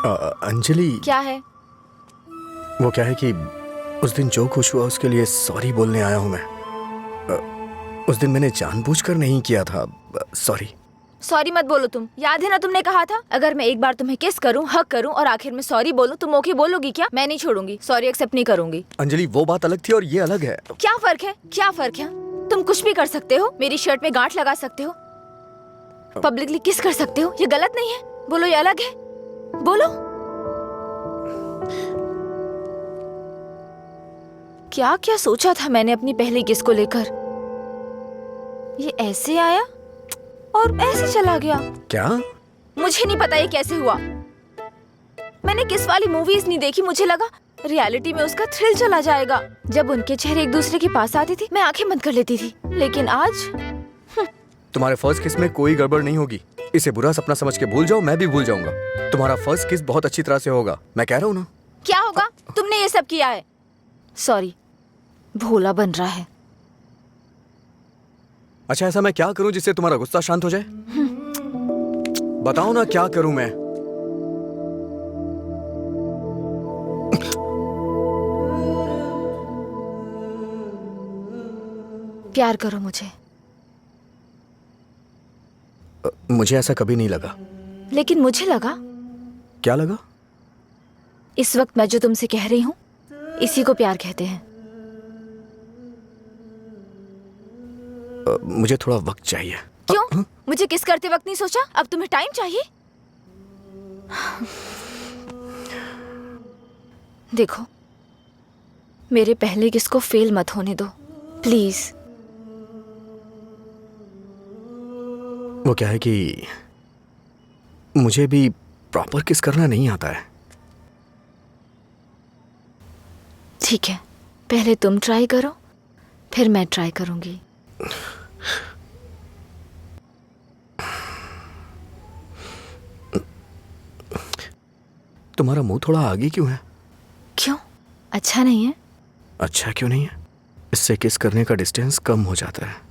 अंजलि, क्या है? वो क्या है कि उस दिन जो कुछ हुआ उसके लिए सॉरी बोलने आया हूँ मैं। उस दिन मैंने जानबूझकर नहीं किया था। सॉरी। सॉरी मत बोलो तुम। याद है ना तुमने कहा था अगर मैं एक बार तुम्हें किस करूं, हक करूं और आखिर में सॉरी बोलूं तुम ओके बोलोगी क्या? मैं नहीं छोड़ूंगी, सॉरी एक्सेप्ट नहीं करूंगी। अंजलि, वो बात अलग थी और ये अलग है। क्या फर्क है? क्या फर्क है? तुम कुछ भी कर सकते हो, मेरी शर्ट में गांठ लगा सकते हो, पब्लिकली किस कर सकते हो, ये गलत नहीं है? बोलो ये अलग है? बोलो। क्या क्या सोचा था मैंने अपनी पहली किस को लेकर? ये ऐसे आया और ऐसे चला गया। क्या? मुझे नहीं पता ये कैसे हुआ। मैंने किस वाली मूवीज नहीं देखी, मुझे लगा रियलिटी में उसका थ्रिल चला जाएगा। जब उनके चेहरे एक दूसरे के पास आते थे मैं आंखें बंद कर लेती थी, लेकिन आज तुम्हारे फर्स्ट किस में कोई गड़बड़ नहीं होगी। इसे बुरा सपना समझ के भूल जाओ, मैं भी भूल जाऊंगा। तुम्हारा फर्स्ट किस बहुत अच्छी तरह से होगा, मैं कह रहा हूँ ना। क्या होगा? तुमने ये सब किया है। सॉरी, भोला बन रहा है। अच्छा, ऐसा मैं क्या करूं जिससे तुम्हारा गुस्सा शांत हो जाए? बताओ ना क्या करूं मैं। प्यार करो मुझे। मुझे ऐसा कभी नहीं लगा। लेकिन मुझे लगा। क्या लगा? इस वक्त मैं जो तुमसे कह रही हूँ इसी को प्यार कहते हैं। मुझे थोड़ा वक्त चाहिए। क्यों? मुझे किस करते वक्त नहीं सोचा? अब तुम्हें टाइम चाहिए? देखो, मेरे पहले किस को फेल मत होने दो प्लीज। वो क्या है कि मुझे भी प्रॉपर किस करना नहीं आता है। ठीक है, पहले तुम ट्राई करो, फिर मैं ट्राई करूंगी। तुम्हारा मुंह थोड़ा आगे क्यों है? क्यों? अच्छा नहीं है? अच्छा क्यों नहीं है? इससे किस करने का डिस्टेंस कम हो जाता है।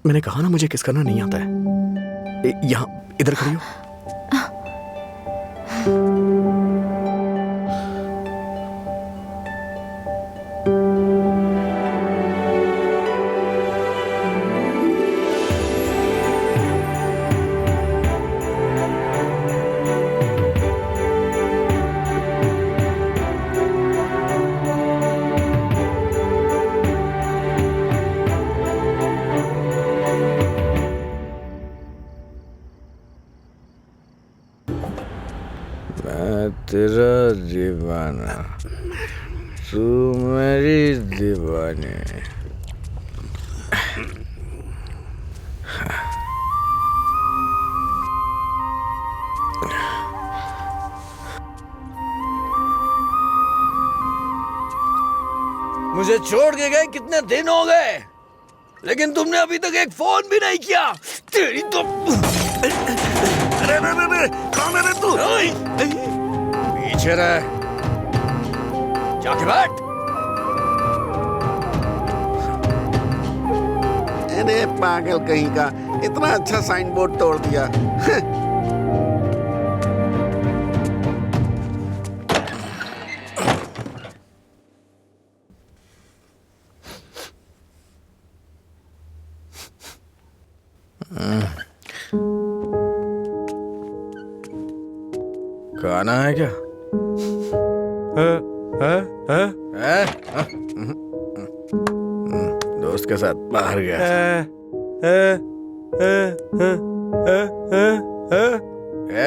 मैंने कहा ना मुझे किस करना नहीं आता है। यहाँ इधर खड़ी हो। मैं तेरा दीवाना, तू मेरी दीवानी। मुझे छोड़ के गए कितने दिन हो गए, लेकिन तुमने अभी तक एक फोन भी नहीं किया। तेरी तो अरे कौन है रे तू? पीछे रह, जाके बैठ। अरे पागल कहीं का, इतना अच्छा साइन बोर्ड तोड़ दिया। खाना है क्या? दोस्त के साथ बाहर गया।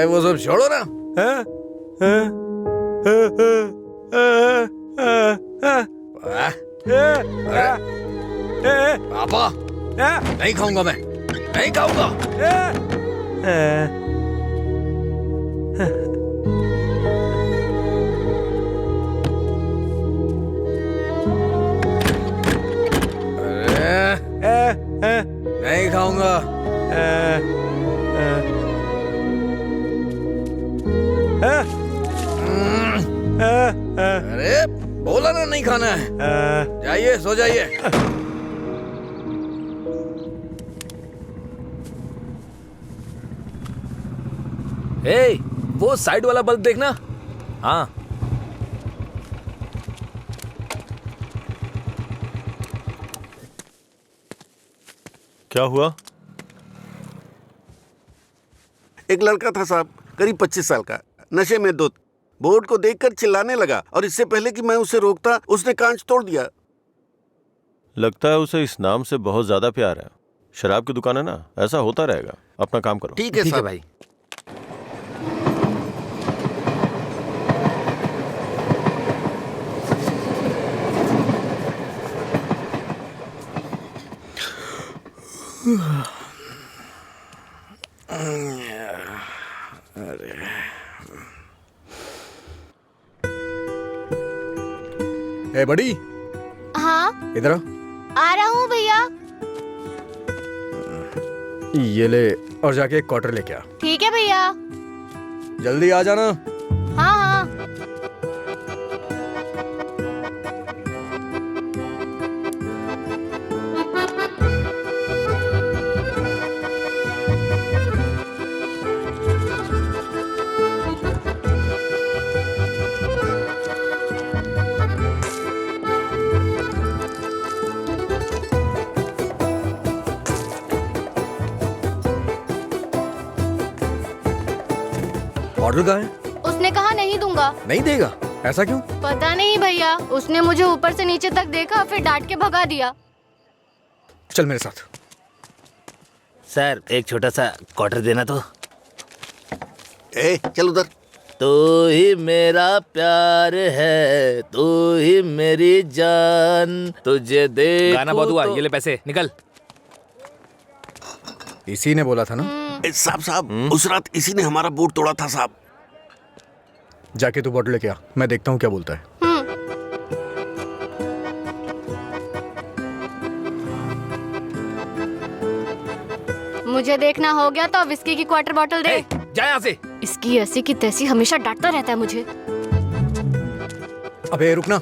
वो सब छोड़ो ना। पापा, नहीं खाऊंगा मैं, नहीं खाऊंगा। अरे बोला ना नहीं खाना है। जाइए सो जाइए। ए, वो साइड वाला बल्ब देखना। हाँ। क्या हुआ? एक लड़का था साहब, करीब 25 साल का, नशे में धुत, बोर्ड को देखकर चिल्लाने लगा और इससे पहले कि मैं उसे रोकता उसने कांच तोड़ दिया। लगता है उसे इस नाम से बहुत ज्यादा प्यार है। शराब की दुकान है ना, ऐसा होता रहेगा। अपना काम करो। ठीक है साहब। भाई। ए बड़ी, हाँ इधर आ रहा हूँ भैया। ये ले और जाके एक क्वार्टर लेके आ। ठीक है भैया। जल्दी आ जाना। हाँ हाँ। ऑर्डर कहाँ है? उसने कहा नहीं दूंगा। नहीं देगा? ऐसा क्यों? पता नहीं भैया, उसने मुझे ऊपर से नीचे तक देखा फिर डांट के भगा दिया। चल मेरे साथ। सर एक छोटा सा क्वार्टर देना तो। ए चल उधर। तू ही मेरा प्यार है, तू ही मेरी जान, तुझे देखूं गाना बहुत हुआ, तो... ये ले पैसे, निकल। इसी ने बोला था ना? साहब साहब, उस रात इसी ने हमारा बोर्ड तोड़ा था साहब। जाके तू बॉटल लेके आ, मैं देखता हूँ क्या बोलता है। मुझे देखना हो गया तो विस्की की क्वार्टर बॉटल दे। जा यहाँ से। इसकी ऐसी की तैसी हमेशा डांटता रहता है मुझे। अबे रुकना।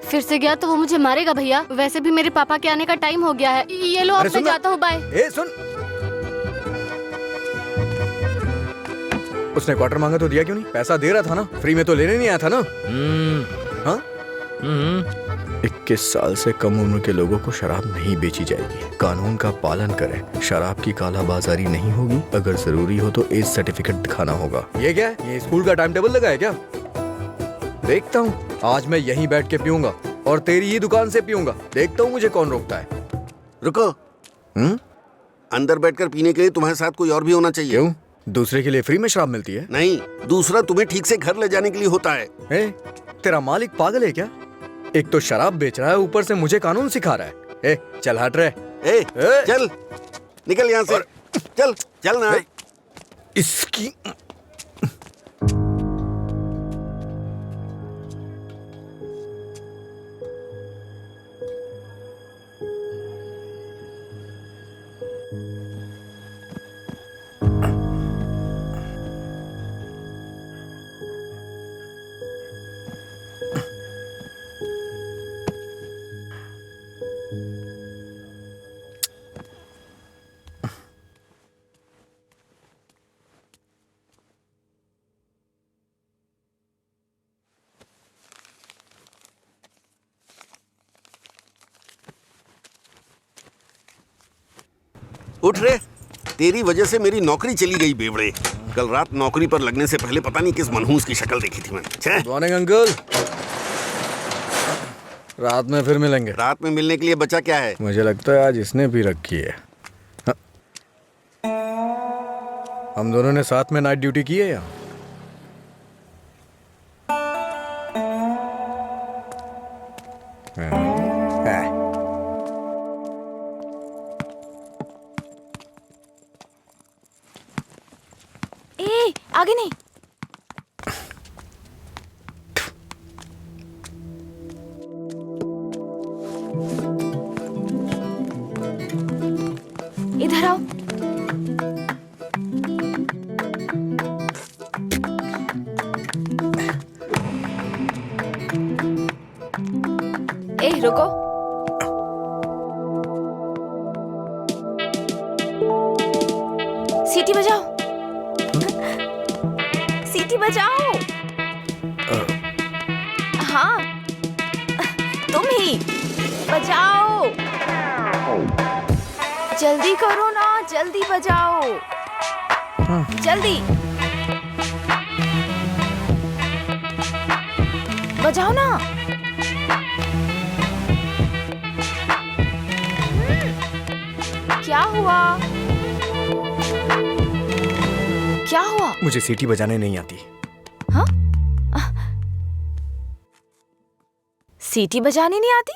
फिर से गया तो वो मुझे मारेगा भैया। वैसे भी मेरे पापा के आने का टाइम हो गया है। ये लो, अब मैं जाता हूँ, बाय। ए सुन, उसने क्वार्टर मांगा तो दिया क्यों नहीं? पैसा दे रहा था ना, फ्री में तो लेने नहीं आया था ना? हाँ? 21 साल से कम उम्र के लोगों को शराब नहीं बेची जाएगी। कानून का पालन करें। शराब की कालाबाजारी नहीं होगी। अगर जरूरी हो तो एज सर्टिफिकेट दिखाना होगा। ये क्या है? ये स्कूल का टाइम टेबल लगा है क्या? देखता हूँ, आज मैं यहीं बैठ के पीऊंगा और तेरी ही दुकान से पीऊंगा। देखता हूँ मुझे कौन रोकता है। रुको। अंदर बैठकर पीने के लिए तुम्हारे साथ कोई और भी होना चाहिए। क्यों? दूसरे के लिए फ्री में शराब मिलती है? नहीं, दूसरा तुम्हें ठीक से घर ले जाने के लिए होता है। ए, तेरा मालिक पागल है क्या? एक तो शराब बेच रहा है, ऊपर से मुझे कानून सिखा रहा है। ए, चल हट रहे। चल निकल यहाँ से। चल चल ना। इसकी उठ रे, तेरी वजह से मेरी नौकरी चली गई बेवड़े। कल रात नौकरी पर लगने से पहले पता नहीं किस मनहूस की शक्ल देखी थी मैंने। Good morning uncle. रात में फिर मिलेंगे। रात में मिलने के लिए बचा क्या है? मुझे लगता है आज इसने भी रखी है। हाँ। हम दोनों ने साथ में नाइट ड्यूटी की है या? ए, आगे नहीं। इधर आओ। रुको। सीटी बजाओ, सीटी बजाओ। हाँ, तुम ही बजाओ। जल्दी करो ना, जल्दी बजाओ। जल्दी बजाओ ना। क्या हुआ? क्या हुआ? मुझे सीटी बजाने नहीं आती। हाँ? सीटी बजानी नहीं आती?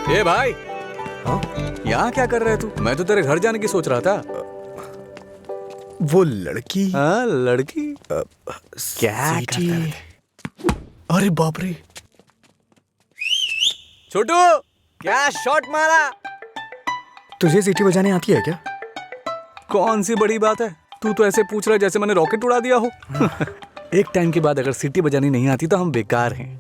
ए भाई, हाँ? यहाँ क्या कर रहा है तू? मैं तो तेरे घर जाने की सोच रहा था। वो लड़की। हाँ, लड़की क्या सीटी। करता है? अरे बाप रे, छोटू क्या शॉट मारा। तुझे सीटी बजाने आती है क्या? कौन सी बड़ी बात है, तू तो ऐसे पूछ रहा है जैसे मैंने रॉकेट उड़ा दिया हो। एक टाइम के बाद अगर सीटी बजानी नहीं आती तो हम बेकार हैं।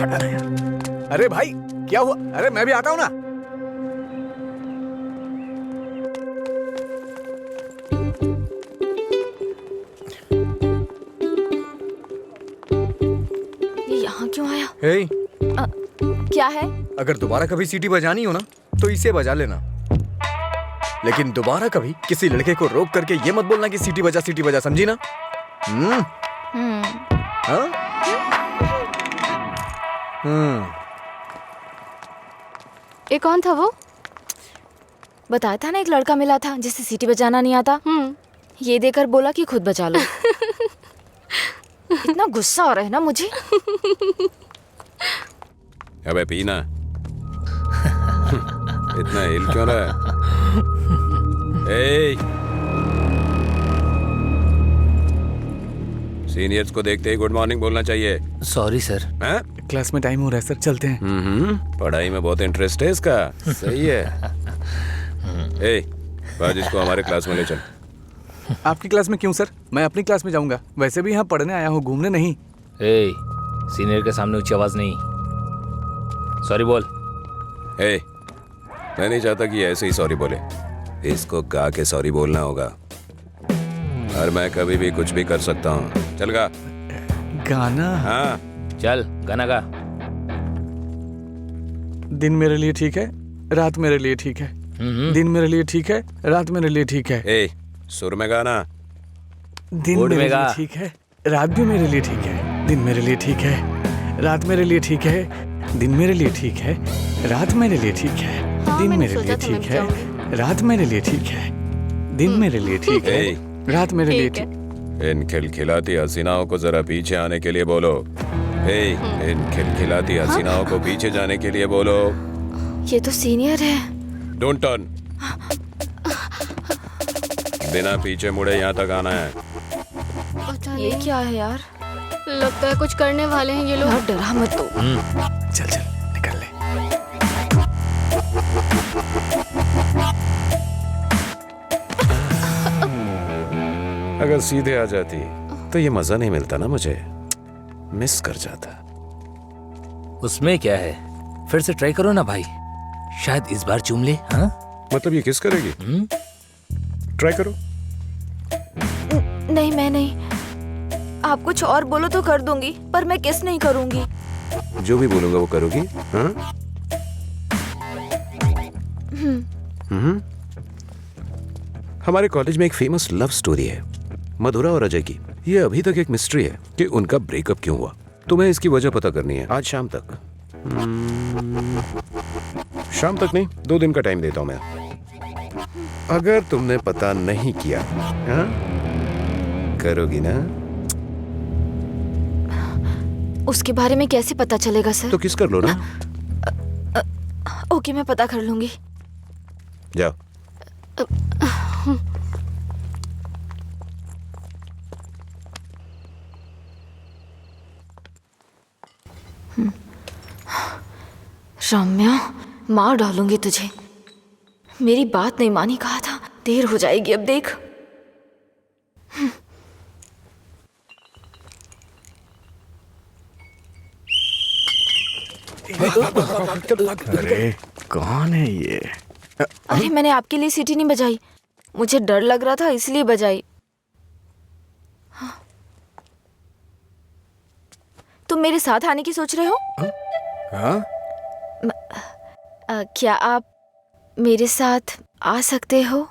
हटा यार। अरे भाई क्या हुआ? अरे मैं भी आता हूं ना। ये यहाँ क्यों आया? हे, क्या है? अगर दोबारा कभी सीटी बजानी हो ना तो इसे बजा लेना, लेकिन दोबारा कभी किसी लड़के को रोक करके ये मत बोलना कि सीटी बजा, समझी ना? हाँ? ये कौन था वो? बताया था ना, एक लड़का मिला था जिसे सीटी बजाना नहीं आता। ये देकर बोला कि खुद बजा लो। इतना गुस्सा आ रहा है ना मुझे। अबे पीना। इतना हिल क्यों रहा है? सीनियर्स को देखते ही गुड मॉर्निंग बोलना चाहिए। Sorry sir. हैं? क्लास में टाइम हो रहा है सर, चलते हैं। पढ़ाई में बहुत इंटरेस्ट है इसका। सही है। आज इसको हमारे क्लास में ले चल। आपकी क्लास में क्यों सर? मैं अपनी क्लास में जाऊंगा। वैसे भी यहाँ पढ़ने आया हूँ, घूमने नहीं। ए, सीनियर के सामने ऊंची आवाज नहीं। सॉरी बोल। मैं नहीं चाहता कि ऐसे ही सॉरी बोले। इसको गा के सॉरी बोलना होगा, और मैं कभी भी कुछ भी कर सकता हूँ। चल गा। गाना? हाँ चल गाना गा। दिन मेरे लिए ठीक है, रात मेरे लिए ठीक है। दिन मेरे लिए ठीक है, रात मेरे लिए ठीक है। सुर में गाना। दिन बोर्ड मेरे में गा। लिए ठीक है, रात भी मेरे लिए ठीक है। दिन मेरे लिए ठीक है, रात मेरे लिए ठीक है। दिन मेरे लिए ठीक है, रात मेरे लिए ठीक है। दिन मेरे लिए ठीक है, रात मेरे लिए ठीक है। दिन मेरे लिए ठीक है, रात मेरे लिए ठीक। इन खिलखिलाती हसीनाओं को जरा पीछे आने के लिए बोलो। इन खिलखिलाती हसीनाओं को पीछे जाने के लिए बोलो। ये तो सीनियर है। Don't turn. बिना पीछे मुड़े यहाँ तक आना है। पता ये नहीं, क्या है यार? लगता है कुछ करने वाले हैं ये लोग। यार डरा मत तो। चल चल निकल ले। अगर सीधे आ जाती तो ये मजा नहीं मिलता ना, मुझे मिस कर जाता। उसमें क्या है, फिर से ट्राई करो ना भाई, शायद इस बार चूम ले। हाँ मतलब ये किस करेगी? ट्राई करो। नहीं, मैं नहीं। आप कुछ और बोलो तो कर दूंगी, पर मैं किस नहीं करूंगी। जो भी बोलूंगा वो करोगी? हाँ? हमारे कॉलेज में एक फेमस लव स्टोरी है, मधुरा और अजय की। ये अभी तक एक मिस्ट्री है कि उनका ब्रेकअप क्यों हुआ। तुम्हें इसकी वजह पता करनी है आज शाम तक। शाम तक नहीं, 2 दिन का टाइम देता हूं मैं। अगर तुमने पता नहीं किया, हाँ? करोगी ना? उसके बारे में कैसे पता चलेगा सर? तो किस कर लो ना। ओके, मैं पता कर लूंगी। जाओ। रम्या, मार डालूंगी तुझे। मेरी बात नहीं मानी, कहा था। देर हो जाएगी अब देख। अरे कौन है ये? अरे मैंने आपके लिए सीटी नहीं बजाई, मुझे डर लग रहा था इसलिए बजाई। हाँ। तुम मेरे साथ आने की सोच रहे हो? हाँ? क्या आप मेरे साथ आ सकते हो?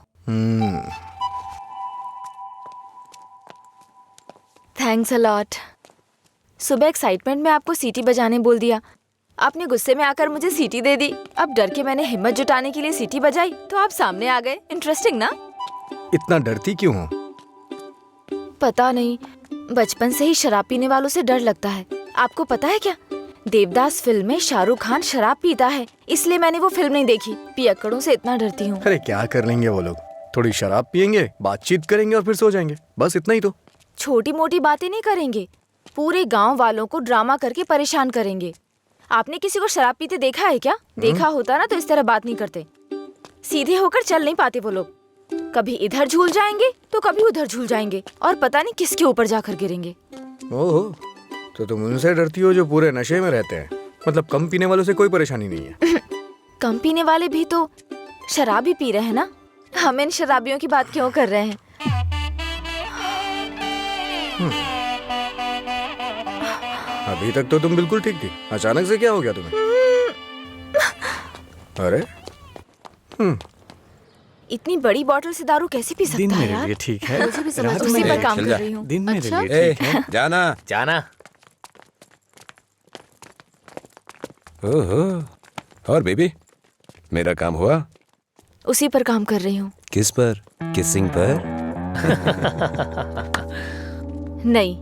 Thanks a lot. सुबह एक्साइटमेंट में आपको सीटी बजाने बोल दिया, आपने गुस्से में आकर मुझे सीटी दे दी। अब डर के मैंने हिम्मत जुटाने के लिए सीटी बजाई तो आप सामने आ गए। इंटरेस्टिंग ना? इतना डरती क्यों हो? पता नहीं, बचपन से ही शराब पीने वालों से डर लगता है। आपको पता है क्या, देवदास फिल्म में शाहरुख खान शराब पीता है, इसलिए मैंने वो फिल्म नहीं देखी। पियक्कड़ों से इतना डरती हूँ। अरे क्या कर लेंगे वो लोग? थोड़ी शराब पियेंगे, बातचीत करेंगे और फिर सो जाएंगे, बस इतना ही तो। छोटी मोटी बातें नहीं करेंगे, पूरे गांव वालों को ड्रामा करके परेशान करेंगे। आपने किसी को शराब पीते देखा है क्या? देखा होता ना तो इस तरह बात नहीं करते। सीधे होकर चल नहीं पाते वो लोग, कभी इधर झूल जाएंगे तो कभी उधर झूल जाएंगे और पता नहीं किसके ऊपर जाकर गिरेंगे। ओहो, तो तुम उनसे डरती हो जो पूरे नशे में रहते हैं? मतलब कम पीने वालों से कोई परेशानी नहीं है? कम पीने वाले भी तो शराब ही पी रहे हैं ना, हम इन शराबियों की बात क्यों कर रहे हैं? अभी तक तो तुम बिल्कुल ठीक थी, अचानक से क्या हो गया तुम्हें? अरे इतनी बड़ी बोतल से दारू कैसे पी दिन सकता है मेरे यार? लिए ठीक है, मुझे भी समझ रात उसी मेरे पर लिए काम चल कर जा। रही हूँ। दिन मेरे अच्छा? लिए ठीक है। जाना। जाना। ओहो, और बेबी, मेरा काम हुआ? उसी पर काम कर रही हूँ। किस पर? किसिंग पर? नहीं,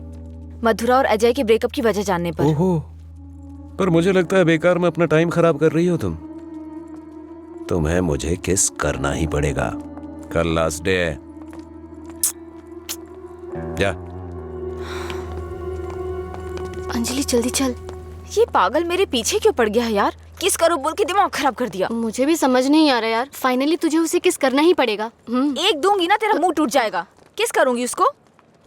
मधुरा और अजय के ब्रेकअप की वजह जानने पर। ओहो, पर मुझे लगता है बेकार में अपना टाइम खराब कर रही हो तुम। तुम्हें मुझे किस करना ही पड़ेगा, कल लास्ट डे है। जा। अंजलि जल्दी चल। ये पागल मेरे पीछे क्यों पड़ गया है यार? किस करो बोल के दिमाग खराब कर दिया। मुझे भी समझ नहीं आ रहा यार, फाइनली तुझे उसे किस करना ही पड़ेगा। एक दूंगी ना तेरा मुंह टूट जाएगा। किस करूंगी उसको?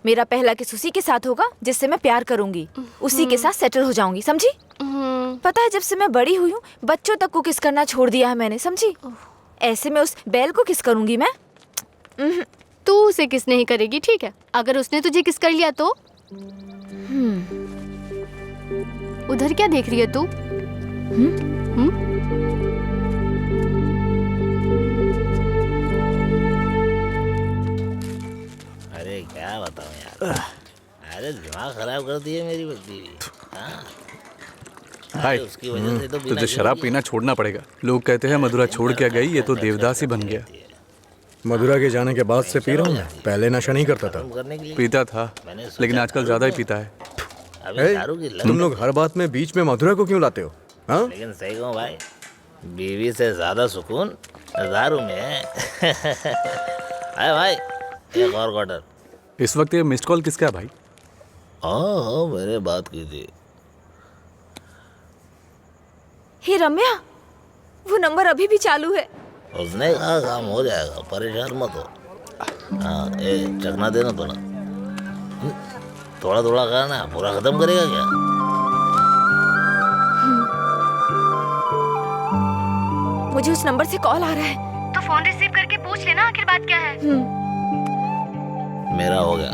मेरा पहला किस उसी के साथ होगा जिससे मैं प्यार करूंगी, उसी के साथ सेटल हो जाऊंगी, समझी? पता है जब से मैं बड़ी हुई हूँ बच्चों तक को किस करना छोड़ दिया है मैंने, समझी? ऐसे में उस बैल को किस करूंगी मैं? तू उसे किस नहीं करेगी, ठीक है? अगर उसने तुझे किस कर लिया तो? उधर क्या देख रही है तू? अरे क्या बताऊं यार, अरे दिमाग खराब कर दिए मेरी बीवी। हाँ? हाय, अरे उसकी वजह से तो बिना तुझे शराब जरूरी- पीना छोड़ना पड़ेगा। लोग कहते हैं मधुरा छोड़ के गई, ये तो देवदास ही बन गया। मधुरा के जाने के बाद से पी रहा हूँ मैं, पहले नशा नहीं करता था। करने के लिए पीता था, लेकिन आजकल ज्यादा ही पीता है। अभी ए, दारू की लत- तुम लोग हर बात में बीच में मधुरा को क्यों लाते हो? हाँ? लेकिन सही कहूँ भाई, बीवी से ज्यादा सुकून दारू में है। अरे भाई, एक और क्वार्टर। इस वक्त ये मिस्ड कॉल किसका है भाई? हाँ, मैंने बात की थी। हे रम्या, वो नंबर अभी भी चालू है। उसने कहा काम हो जाएगा, परेशान मत हो। हाँ, ए चखना देना थोड़ा। थोड़ा थोड़ा करना, पूरा खत्म करेगा क्या? मुझे उस नंबर से कॉल आ रहा है। तो फोन रिसीव करके पूछ लेना आखिर बात क्या है। मेरा हो गया,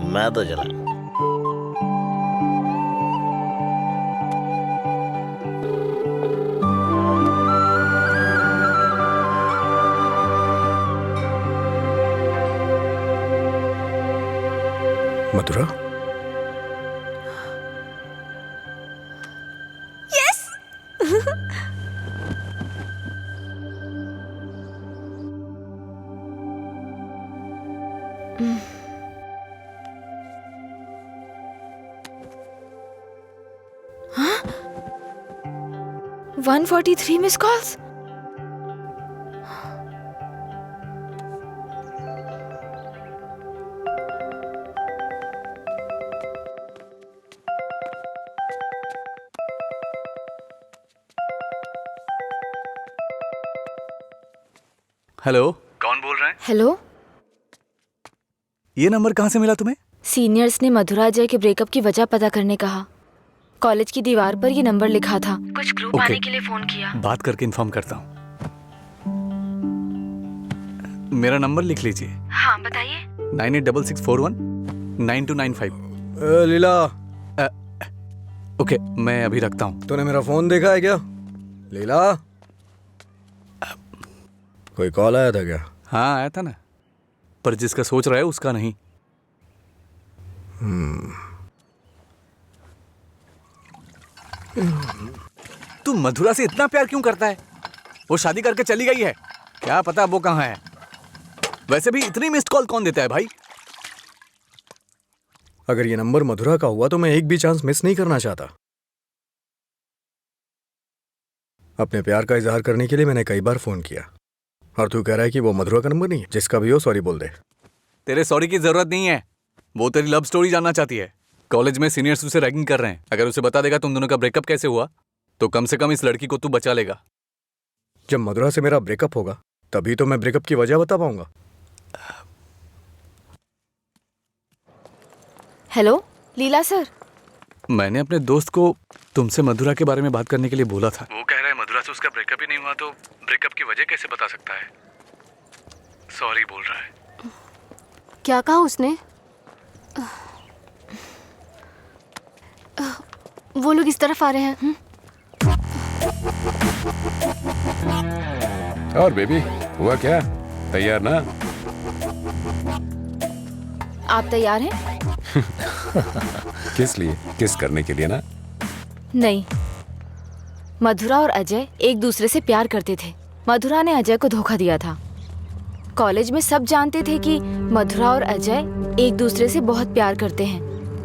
मैं तो चला। मधुरा? हाँ? 143 मिस कॉल्स। हेलो, कौन बोल रहे हैं? हेलो, ये नंबर कहाँ से मिला तुम्हें? सीनियर्स ने मधुरा अजय के ब्रेकअप की वजह पता करने कहा। कॉलेज की दीवार पर ये नंबर लिखा था। कुछ ग्रुप ओके। आने के लिए फोन किया। बात करके इन्फॉर्म करता हूँ। मेरा नंबर लिख लीजिए। हाँ बताइए। 9866419295। लीला, ओके, मैं अभी रखता हूँ। तूने मेरा फोन देखा है क्या? लीला, कोई कॉल आया था क्या? हाँ आया था ना, पर जिसका सोच रहा है उसका नहीं। तू मधुरा से इतना प्यार क्यों करता है? वो शादी करके चली गई है, क्या पता वो कहाँ है। वैसे भी इतनी मिस्ड कॉल कौन देता है भाई? अगर ये नंबर मधुरा का हुआ तो मैं एक भी चांस मिस नहीं करना चाहता। अपने प्यार का इजहार करने के लिए मैंने कई बार फोन किया, और तू कह रहा है कि वो मधुरा का नंबर नहीं है? जिसका भी हो सॉरी बोल दे। तेरे सॉरी की जरूरत नहीं है, वो तेरी लव स्टोरी जानना चाहती है। कॉलेज में सीनियर्स उसे रैगिंग कर रहे हैं। अगर उसे बता देगा तुम दोनों का ब्रेकअप कैसे हुआ तो कम से कम इस लड़की को तू बचा लेगा। जब मधुरा से मेरा ब्रेकअप होगा तभी तो मैं ब्रेकअप की वजह बता पाऊंगा। हेलो, लीला सर। मैंने अपने दोस्त को तुमसे मधुरा के बारे में बात करने के लिए बोला था। वो कह रहा है मधुरा से उसका ब्रेकअप ही नहीं हुआ तो ब्रेकअप की वजह कैसे बता सकता है। सॉरी बोल रहा है। क्या कहा उसने? वो लोग इस तरफ आ रहे हैं। और बेबी, हुआ क्या? तैयार ना? आप तैयार हैं? किस लिए? किस करने के लिए ना? नहीं, मधुरा और अजय एक दूसरे से प्यार करते थे। मधुरा ने अजय को धोखा दिया था। कॉलेज में सब जानते थे कि मधुरा और अजय एक दूसरे से बहुत प्यार करते हैं,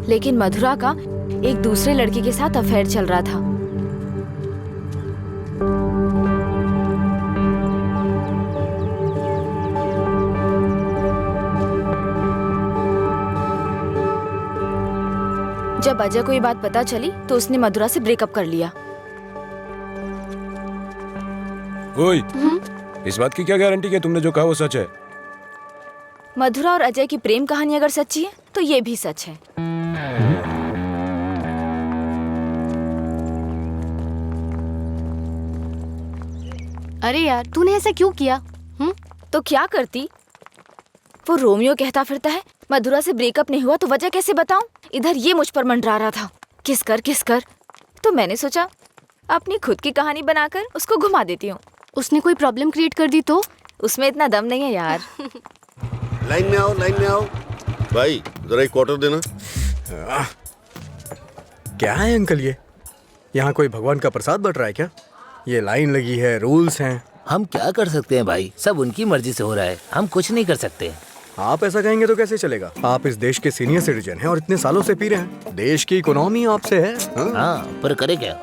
लेकिन मधुरा का एक दूसरे लड़के के साथ अफेयर चल रहा था। जब अजय को ये बात पता चली तो उसने मधुरा से ब्रेकअप कर लिया। ओए, इस बात की क्या गारंटी कि तुमने जो कहा वो सच है? मधुरा और अजय की प्रेम कहानी अगर सच्ची है तो ये भी सच है। अरे यार, तूने ऐसा क्यों किया? तो क्या करती? वो रोमियो कहता फिरता है मधुरा से ब्रेकअप नहीं हुआ तो वजह कैसे बताऊं? इधर ये मुझ पर मंडरा रहा था, किस कर। तो मैंने सोचा अपनी खुद की कहानी बनाकर उसको घुमा देती हूँ। उसने कोई प्रॉब्लम क्रिएट कर दी तो? उसमें इतना दम नहीं है यार। लाइन में आओ, लाइन में आओ। भाई जरा एक क्वार्टर देना। क्या है अंकल ये? यहाँ कोई भगवान का प्रसाद बट रहा है क्या? ये लाइन लगी है, रूल्स हैं। हम क्या कर सकते हैं भाई, सब उनकी मर्जी से हो रहा है, हम कुछ नहीं कर सकते। आप ऐसा कहेंगे तो कैसे चलेगा? आप इस देश के सीनियर सिटीजन हैं और इतने सालों से पी रहे हैं। देश की इकोनॉमी आपसे है। हाँ, पर करे क्या?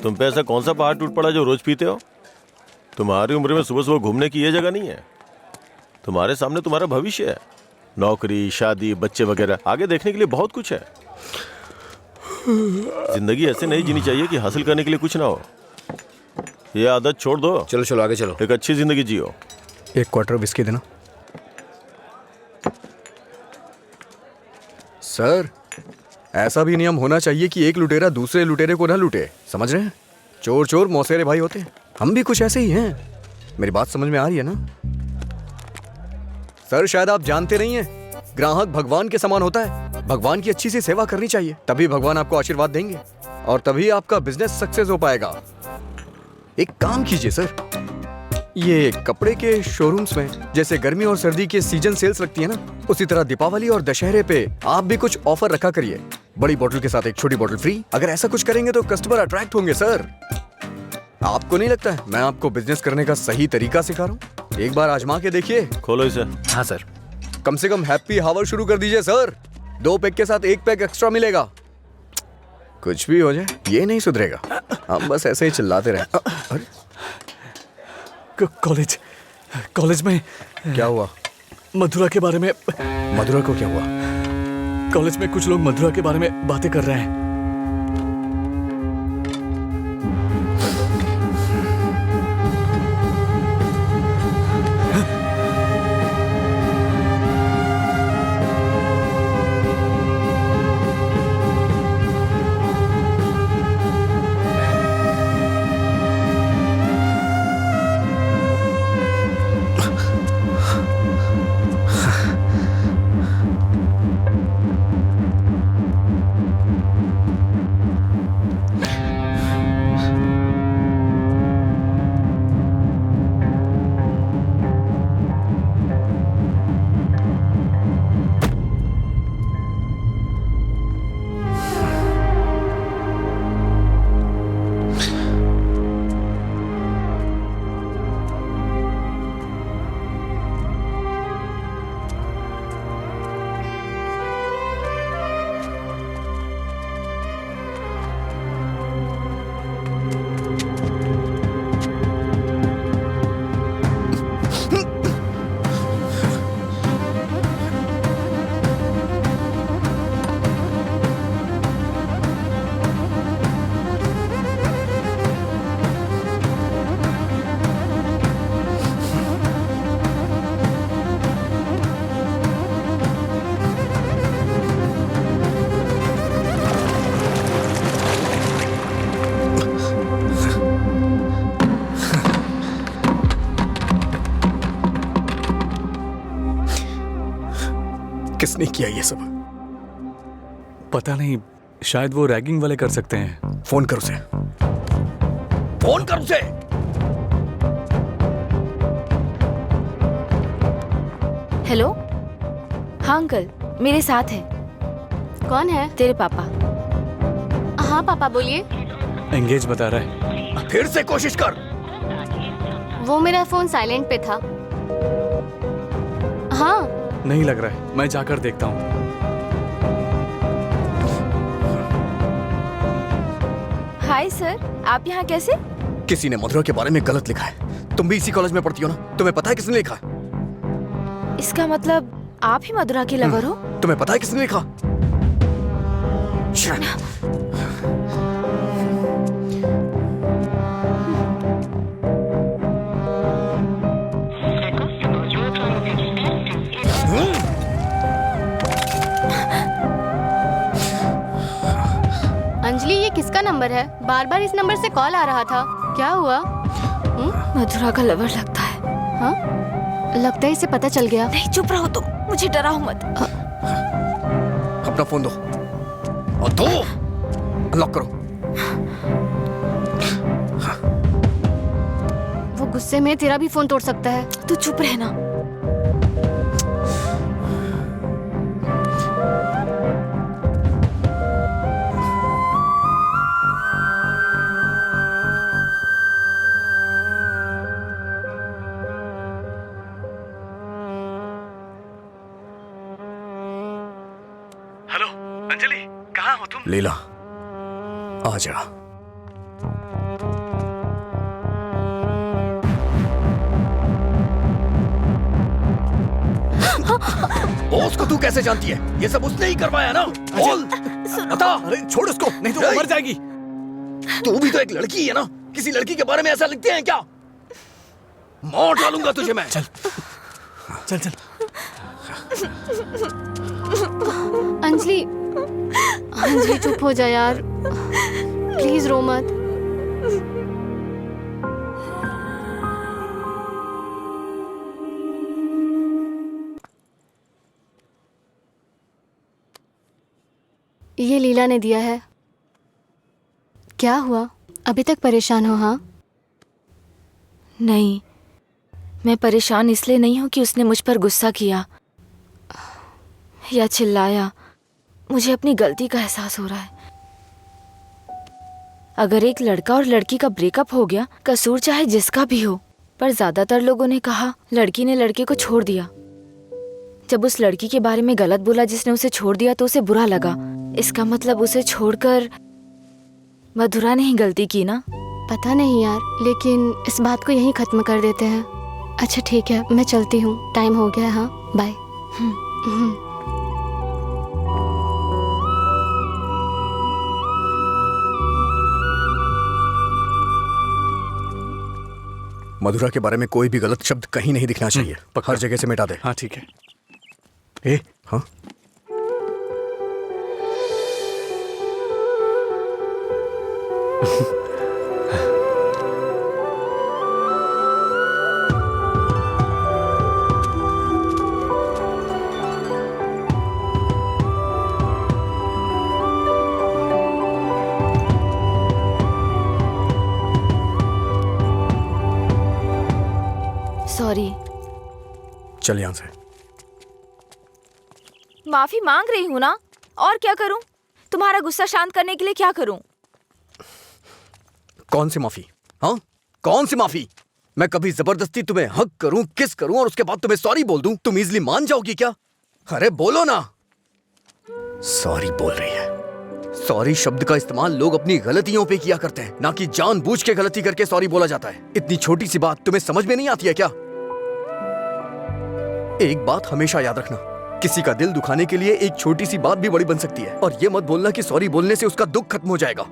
तुम पे ऐसा कौन सा पहाड़ टूट पड़ा जो रोज पीते हो? तुम्हारी उम्र में सुबह सुबह घूमने की ये जगह नहीं है। तुम्हारे सामने तुम्हारा भविष्य है, नौकरी, शादी, बच्चे वगैरह। आगे देखने के लिए बहुत कुछ है। जिंदगी ऐसे नहीं जीनी चाहिए कि हासिल करने के लिए कुछ ना हो। ये आदत छोड़ दो। चलो चलो आगे चलो। एक अच्छी जिंदगी जियो। एक क्वार्टर विस्की देना। सर, ऐसा भी नियम होना चाहिए कि एक लुटेरा दूसरे लुटेरे को ना लूटे। समझ रहे हैं? चोर चोर मौसेरे भाई होते हैं। हम भी कुछ ऐसे ही हैं। मेरी बात समझ में आ रही है ना? सर, शायद आप जानते नहीं हैं, ग्राहक भगवान के समान होता है। भगवान की अच्छी सी सेवा करनी चाहिए, तभी भगवान आपको आशीर्वाद देंगे और तभी आपका बिजनेस सक्सेस हो पाएगा। एक काम कीजिए सर, ये कपड़े के शोरूम्स में जैसे गर्मी और सर्दी के सीजन सेल्स लगती है ना, उसी तरह दीपावली और दशहरे पे आप भी कुछ ऑफर रखा करिए। बड़ी बोतल के साथ एक छोटी बोतल फ्री। अगर ऐसा कुछ करेंगे तो कस्टमर अट्रैक्ट होंगे सर। आपको नहीं लगता है मैं आपको बिजनेस करने का सही तरीका सिखा रहा हूँ? एक बार आजमा के देखिए। खोलो इसे। हाँ सर। कम से कम हैप्पी हावर शुरू कर दीजिए सर। 2 पैक के साथ 1 पैक एक्स्ट्रा मिलेगा। कुछ भी हो जाए ये नहीं सुधरेगा। हम बस ऐसे ही चिल्लाते रहे। अरे कॉलेज में क्या हुआ? मधुरा के बारे में। मधुरा को क्या हुआ? कॉलेज में कुछ लोग मधुरा के बारे में बातें कर रहे हैं। किसने किया ये सब? पता नहीं, शायद वो रैगिंग वाले कर सकते हैं। फोन कर उसे, फोन कर उसे। हेलो। हाँ अंकल, मेरे साथ है। कौन है? तेरे पापा। हाँ पापा बोलिए। एंगेज बता रहा है। फिर से कोशिश कर। वो मेरा फोन साइलेंट पे था। हाँ। नहीं लग रहा है, मैं जाकर देखता हूँ। हाय सर, आप यहाँ कैसे? किसी ने मधुरा के बारे में गलत लिखा है। तुम भी इसी कॉलेज में पढ़ती हो ना? तुम्हें पता है किसने लिखा? इसका मतलब आप ही मधुरा के लवर हो? तुम्हें पता है किसने लिखा? अंजलि, ये किसका नंबर है? बार बार इस नंबर से कॉल आ रहा था। क्या हुआ? मधुरा का लवर लगता है। हाँ, लगता है इसे पता चल गया। नहीं, चुप रहो तुम, मुझे डराओ मत। अपना फोन दो और दो, अनलॉक करो। वो गुस्से में तेरा भी फोन तोड़ सकता है। तू चुप रहना। हेलो अंजलि, कहाँ हो तुम? लीला, आ जा। बॉस को तू कैसे जानती है? ये सब उसने ही करवाया ना? बोल, बता। अरे छोड़ उसको, नहीं तो वो मर जाएगी। तू भी तो एक लड़की है ना? किसी लड़की के बारे में ऐसा लिखते हैं क्या? मार डालूंगा तुझे मैं। चल चल चल। अंजलि, अंजलि चुप हो जा यार, प्लीज रो मत। ये लीला ने दिया है। क्या हुआ? अभी तक परेशान हो? हाँ। नहीं, मैं परेशान इसलिए नहीं हूँ कि उसने मुझ पर गुस्सा किया या चिल्लाया। मुझे अपनी गलती का एहसास हो रहा है। अगर एक लड़का और लड़की का ब्रेकअप हो गया, कसूर चाहे जिसका भी हो, पर ज्यादातर लोगों ने कहा लड़की ने लड़के को छोड़ दिया। जब उस लड़की के बारे में गलत बोला जिसने उसे छोड़ दिया तो उसे बुरा लगा। इसका मतलब उसे छोड़कर मधुरा ने ही गलती की ना? पता नहीं यार, लेकिन इस बात को यहीं खत्म कर देते हैं। अच्छा ठीक है, मैं चलती हूँ, टाइम हो गया। हाँ बाय। मधुरा के बारे में कोई भी गलत शब्द कहीं नहीं दिखना चाहिए। हर जगह से मिटा दे। हाँ ठीक है। ए, हाँ? सॉरी। चल यहाँ से। माफी मांग रही हूँ ना, और क्या करूँ? तुम्हारा गुस्सा शांत करने के लिए क्या करूँ? कौन सी माफी? हाँ, कौन सी माफी? मैं कभी जबरदस्ती तुम्हें हक करूं, किस करूं और उसके बाद तुम्हें सॉरी बोल दूं? तुम इजली मान जाओगी क्या? अरे बोलो ना। सॉरी बोल रही है। सॉरी शब्द का इस्तेमाल लोग अपनी गलतियों पे किया करते हैं, ना कि जानबूझ के गलती करके सॉरी बोला जाता है। इतनी छोटी सी बात तुम्हें समझ में नहीं आती है क्या? एक बात हमेशा याद रखना, किसी का दिल दुखाने के लिए एक छोटी सी बात भी बड़ी बन सकती है। और ये मत बोलना कि सॉरी बोलने से उसका दुख खत्म हो जाएगा।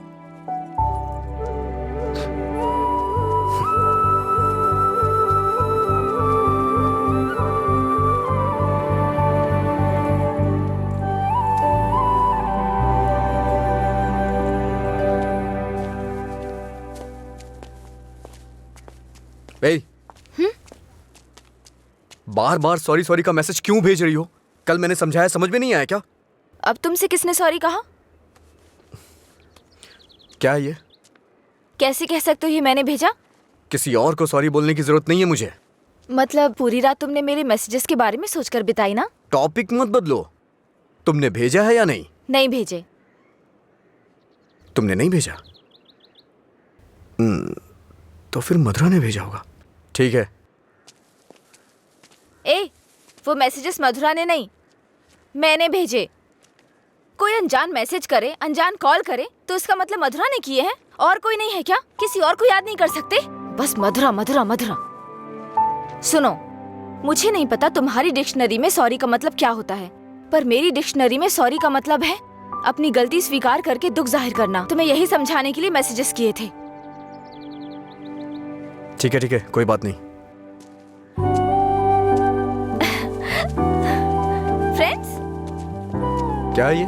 बार बार सॉरी सॉरी का मैसेज क्यों भेज रही हो? कल मैंने समझाया, समझ में नहीं आया क्या? अब तुमसे किसने सॉरी कहा? क्या है ये? कैसे कह सकते हो ये मैंने भेजा? किसी और को सॉरी बोलने की जरूरत नहीं है मुझे। मतलब पूरी रात तुमने मेरे मैसेजेस के बारे में सोचकर बिताई ना? टॉपिक मत बदलो। तुमने भेजा है या नहीं? नहीं भेजे। तुमने नहीं भेजा? तो फिर मधुरा ने भेजा होगा। ठीक है। ए, वो मैसेजेस मधुरा ने नहीं, मैंने भेजे। कोई अनजान मैसेज करे, अनजान कॉल करे तो इसका मतलब मधुरा ने किए हैं? और कोई नहीं है क्या? किसी और को याद नहीं कर सकते? बस मधुरा मधुरा मधुरा। सुनो, मुझे नहीं पता तुम्हारी डिक्शनरी में सॉरी का मतलब क्या होता है, पर मेरी डिक्शनरी में सॉरी का मतलब है अपनी गलती स्वीकार करके दुख जाहिर करना। तुम्हें यही समझाने के लिए मैसेजेस किए थे। ठीक है, कोई बात नहीं। फ्रेंड्स? क्या है ये?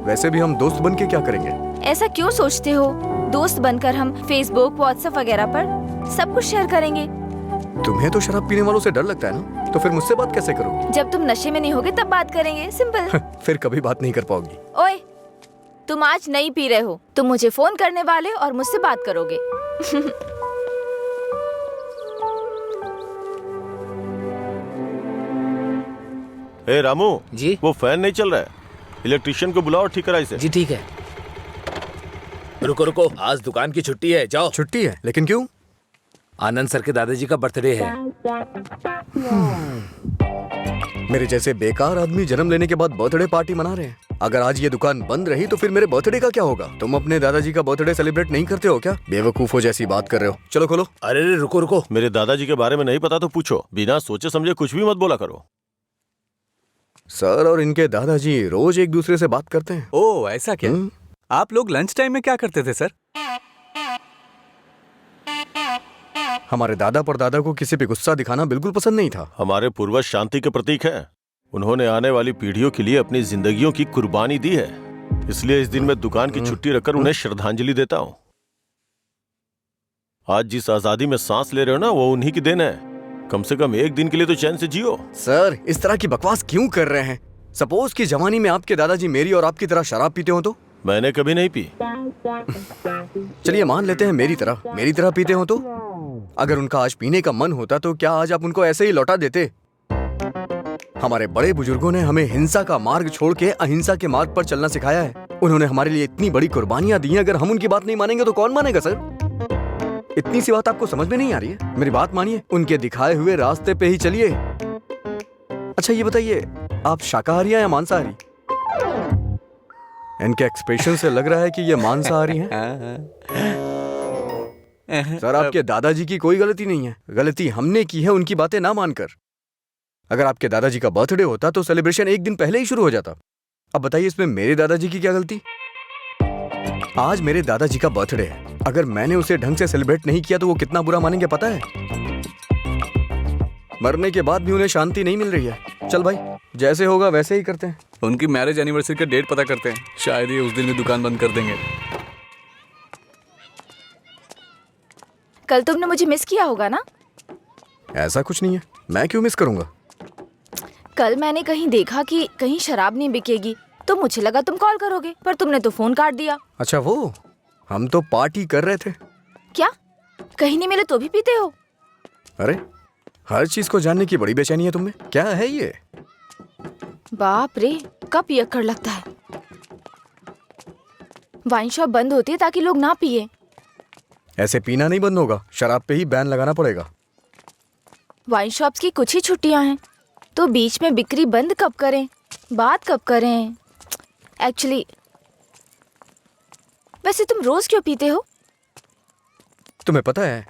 वैसे भी हम दोस्त बन के क्या करेंगे? ऐसा क्यों सोचते हो? दोस्त बनकर हम फेसबुक, व्हाट्सएप वगैरह पर सब कुछ शेयर करेंगे। तुम्हें तो शराब पीने वालों से डर लगता है ना, तो फिर मुझसे बात कैसे करोगी? जब तुम नशे में नहीं होगे तब बात करेंगे, सिंपल। फिर कभी बात नहीं कर पाओगी। ओए, तुम आज नहीं पी रहे हो, तुम मुझे फोन करने वाले और मुझसे बात करोगे। ए रामू जी? वो फैन नहीं चल रहा है, इलेक्ट्रिशियन को बुलाओ और ठीक कराइए इसे। जी ठीक है। रुको रुको, आज दुकान की छुट्टी है, जाओ। छुट्टी है? लेकिन क्यों? आनंद सर के दादाजी का बर्थडे है। मेरे जैसे बेकार आदमी जन्म लेने के बाद बर्थडे पार्टी मना रहे हैं। अगर आज ये दुकान बंद रही तो फिर मेरे बर्थडे का क्या होगा? तुम अपने दादाजी का बर्थडे सेलिब्रेट नहीं करते हो क्या? बेवकूफों जैसी बात कर रहे हो। चलो खोलो। अरे रुको रुको, मेरे दादाजी के बारे में नहीं पता तो पूछो, बिना सोचे समझे कुछ भी मत बोला करो। सर और इनके दादाजी रोज एक दूसरे से बात करते हैं। ओ ऐसा क्या? आप लोग लंच टाइम में क्या करते थे सर? हमारे दादा परदादा को किसी पे गुस्सा दिखाना बिल्कुल पसंद नहीं था। हमारे पूर्वज शांति के प्रतीक हैं। उन्होंने आने वाली पीढ़ियों के लिए अपनी जिंदगियों की कुर्बानी दी है, इसलिए इस दिन मैं दुकान की छुट्टी रखकर उन्हें श्रद्धांजलि देता हूँ। आज जिस आजादी में सांस ले रहे हो ना, वो उन्हीं की देन है। कम से कम एक दिन के लिए तो चैन से जियो। सर, इस तरह की बकवास क्यों कर रहे हैं? सपोज कि जवानी में आपके दादाजी मेरी और आपकी तरह शराब पीते हो तो? मैंने कभी नहीं पी। चलिए मान लेते हैं मेरी तरह पीते हो तो? अगर उनका आज पीने का मन होता तो क्या आज आप उनको ऐसे ही लौटा देते? हमारे बड़े बुजुर्गों ने हमें हिंसा का मार्ग छोड़ के अहिंसा के मार्ग पर चलना सिखाया है। उन्होंने हमारे लिए इतनी बड़ी कुर्बानियां दी हैं, अगर हम उनकी बात नहीं मानेंगे तो कौन मानेगा सर? इतनी सी बात आपको समझ में नहीं आ रही है? मेरी बात मानिए, उनके दिखाए हुए रास्ते पे ही चलिए। अच्छा ये बताइए, आप शाकाहारी हैं या मांसाहारी? इनके एक्सप्रेशन से लग रहा है कि ये मांसाहारी हैं। सर, आपके दादाजी की कोई गलती नहीं है, गलती हमने की है उनकी बातें ना मानकर। अगर आपके दादाजी का बर्थडे होता तो सेलिब्रेशन एक दिन पहले ही शुरू हो जाता। अब बताइए इसमें मेरे दादाजी की क्या गलती? आज मेरे दादाजी का बर्थडे है, अगर मैंने उसे ढंग से सेलिब्रेट नहीं किया तो वो कितना बुरा मानेंगे पता है? मरने के बाद भी उन्हें शांति नहीं मिल रही है। चल भाई, जैसे होगा वैसे ही करते हैं। उनकी मैरिज एनिवर्सरी का डेट पता करते हैं, शायद ये उस दिन भी दुकान बंद कर देंगे। कल तुमने मुझे मिस किया होगा ना? ऐसा कुछ नहीं है, मैं क्यों मिस करूंगा? कल मैंने कहीं देखा कि कहीं शराब नहीं बिकेगी, तो मुझे लगा तुम कॉल करोगे, पर तुमने तो फोन काट दिया। अच्छा वो, हम तो पार्टी कर रहे थे। क्या? कहीं नहीं मिले तो भी पीते हो? अरे, हर चीज को जानने की बड़ी बेचैनी है तुम्हें। क्या है ये? बाप रे, कब पियक्कड़ लगता है। वाइन शॉप बंद होती है ताकि लोग ना पिए। ऐसे पीना नहीं बंद होगा, शराब पे ही बैन लगाना पड़ेगा। वाइन शॉप्स की कुछ ही छुट्टियां हैं, तो बीच में बिक्री बंद कब करें, बात कब करें? एक्चुअली वैसे तुम रोज क्यों पीते हो? तुम्हें पता है,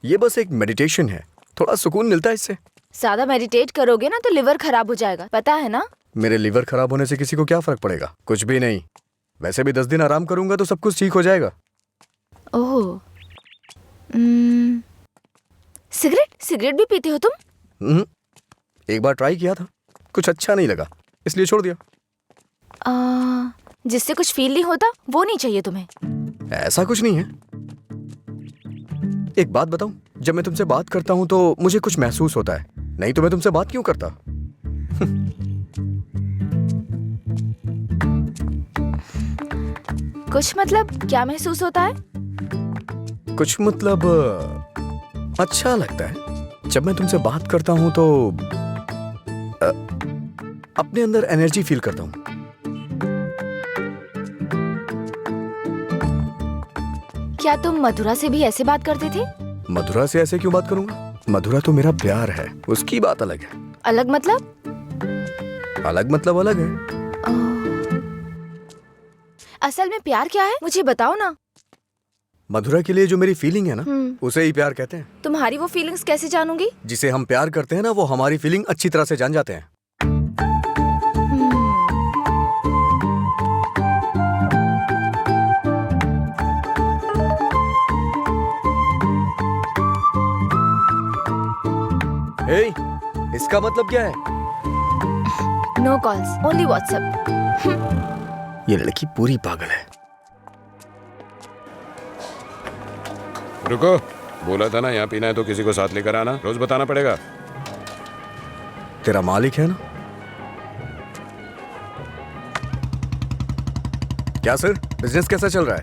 ये बस एक मेडिटेशन है, थोड़ा सुकून मिलता है इससे। ज्यादा मेडिटेट करोगे ना तो लिवर खराब हो जाएगा, पता है ना? मेरे लिवर खराब होने से किसी को क्या फर्क पड़ेगा? कुछ भी नहीं। वैसे भी 10 दिन आराम करूंगा तो सब कुछ ठीक हो जाएगा। ओह, सिगरेट भी पीते हो तुम? एक बार ट्राई किया था, कुछ अच्छा नहीं लगा, इसलिए छोड़ दिया। जिससे कुछ फील नहीं होता वो नहीं चाहिए तुम्हें? ऐसा कुछ नहीं है। एक बात बताऊं, जब मैं तुमसे बात करता हूं तो मुझे कुछ महसूस होता है, नहीं तो मैं तुमसे बात क्यों करता? कुछ मतलब क्या महसूस होता है? कुछ मतलब अच्छा लगता है। जब मैं तुमसे बात करता हूँ तो अपने अंदर एनर्जी फील करता हूँ। क्या तुम मधुरा से भी ऐसे बात करते थे? मधुरा से ऐसे क्यों बात करूंगा? मधुरा तो मेरा प्यार है, उसकी बात अलग है। अलग मतलब? अलग मतलब अलग है। असल में प्यार क्या है, मुझे बताओ ना। मधुरा के लिए जो मेरी फीलिंग है ना, उसे ही प्यार कहते हैं। तुम्हारी वो फीलिंग्स कैसे जानूंगी? जिसे हम प्यार करते हैं ना, वो हमारी फीलिंग अच्छी तरह से जान जाते हैं। हे, इसका मतलब क्या है? No calls, only WhatsApp. ये लड़की पूरी पागल है। रुको, बोला था ना यहाँ पीना है तो किसी को साथ लेकर आना, रोज बताना पड़ेगा। तेरा मालिक है ना? क्या सर, बिजनेस कैसा चल रहा है?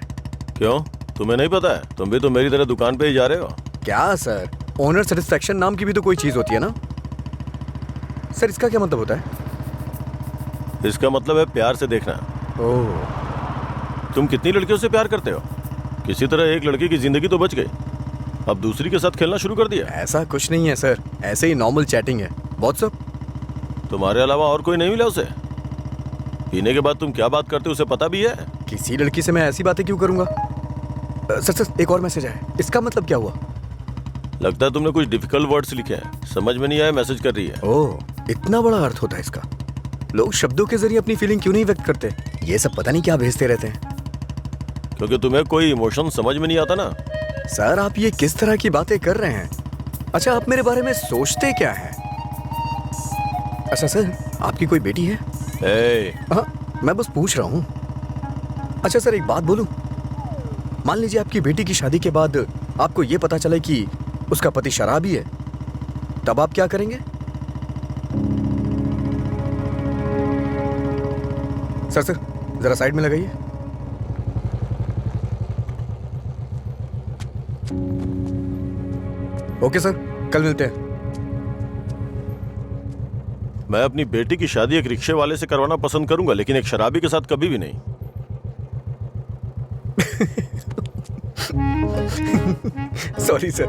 क्यों, तुम्हें नहीं पता है? तुम भी तो मेरी तरह दुकान पे ही जा रहे हो। क्या सर, ओनर सेटिस्फेक्शन नाम की भी तो कोई चीज होती है ना? सर इसका क्या मतलब होता है? इसका मतलब है प्यार से देखना। ओह, तुम कितनी लड़कियों से प्यार करते हो? किसी तरह एक लड़की की जिंदगी तो बच गई, अब दूसरी के साथ खेलना शुरू कर दिया। ऐसा कुछ नहीं है सर, ऐसे ही नॉर्मल चैटिंग है। व्हाट्सएप। तुम्हारे अलावा और कोई नहीं मिला उसे? पीने के बाद तुम क्या बात करते हो उसे पता भी है? किसी लड़की से मैं ऐसी बातें क्यों करूंगा? सर एक और मैसेज है, इसका मतलब क्या हुआ? लगता है तुमने कुछ डिफिकल्ट वर्ड्स लिखे हैं, समझ में नहीं आया, मैसेज कर रही है। ओह, इतना बड़ा अर्थ होता है इसका। लोग शब्दों के जरिए अपनी फीलिंग क्यों नहीं व्यक्त करते? ये सब पता नहीं क्या भेजते रहते हैं। क्योंकि तुम्हें कोई इमोशन समझ में नहीं आता ना। सर आप ये किस तरह की बातें कर रहे हैं? अच्छा, आप मेरे बारे में सोचते क्या हैं? अच्छा सर, आपकी कोई बेटी है? हाँ, मैं बस पूछ रहा हूँ। अच्छा सर, एक बात बोलूं? मान लीजिए आपकी बेटी की शादी के बाद आपको ये पता चले कि उसका पति शराबी है, तब आप क्या करेंगे? सर जरा साइड में लगाइए। ओके सर, कल मिलते हैं। मैं अपनी बेटी की शादी एक रिक्शे वाले से करवाना पसंद करूंगा, लेकिन एक शराबी के साथ कभी भी नहीं। Sorry sir.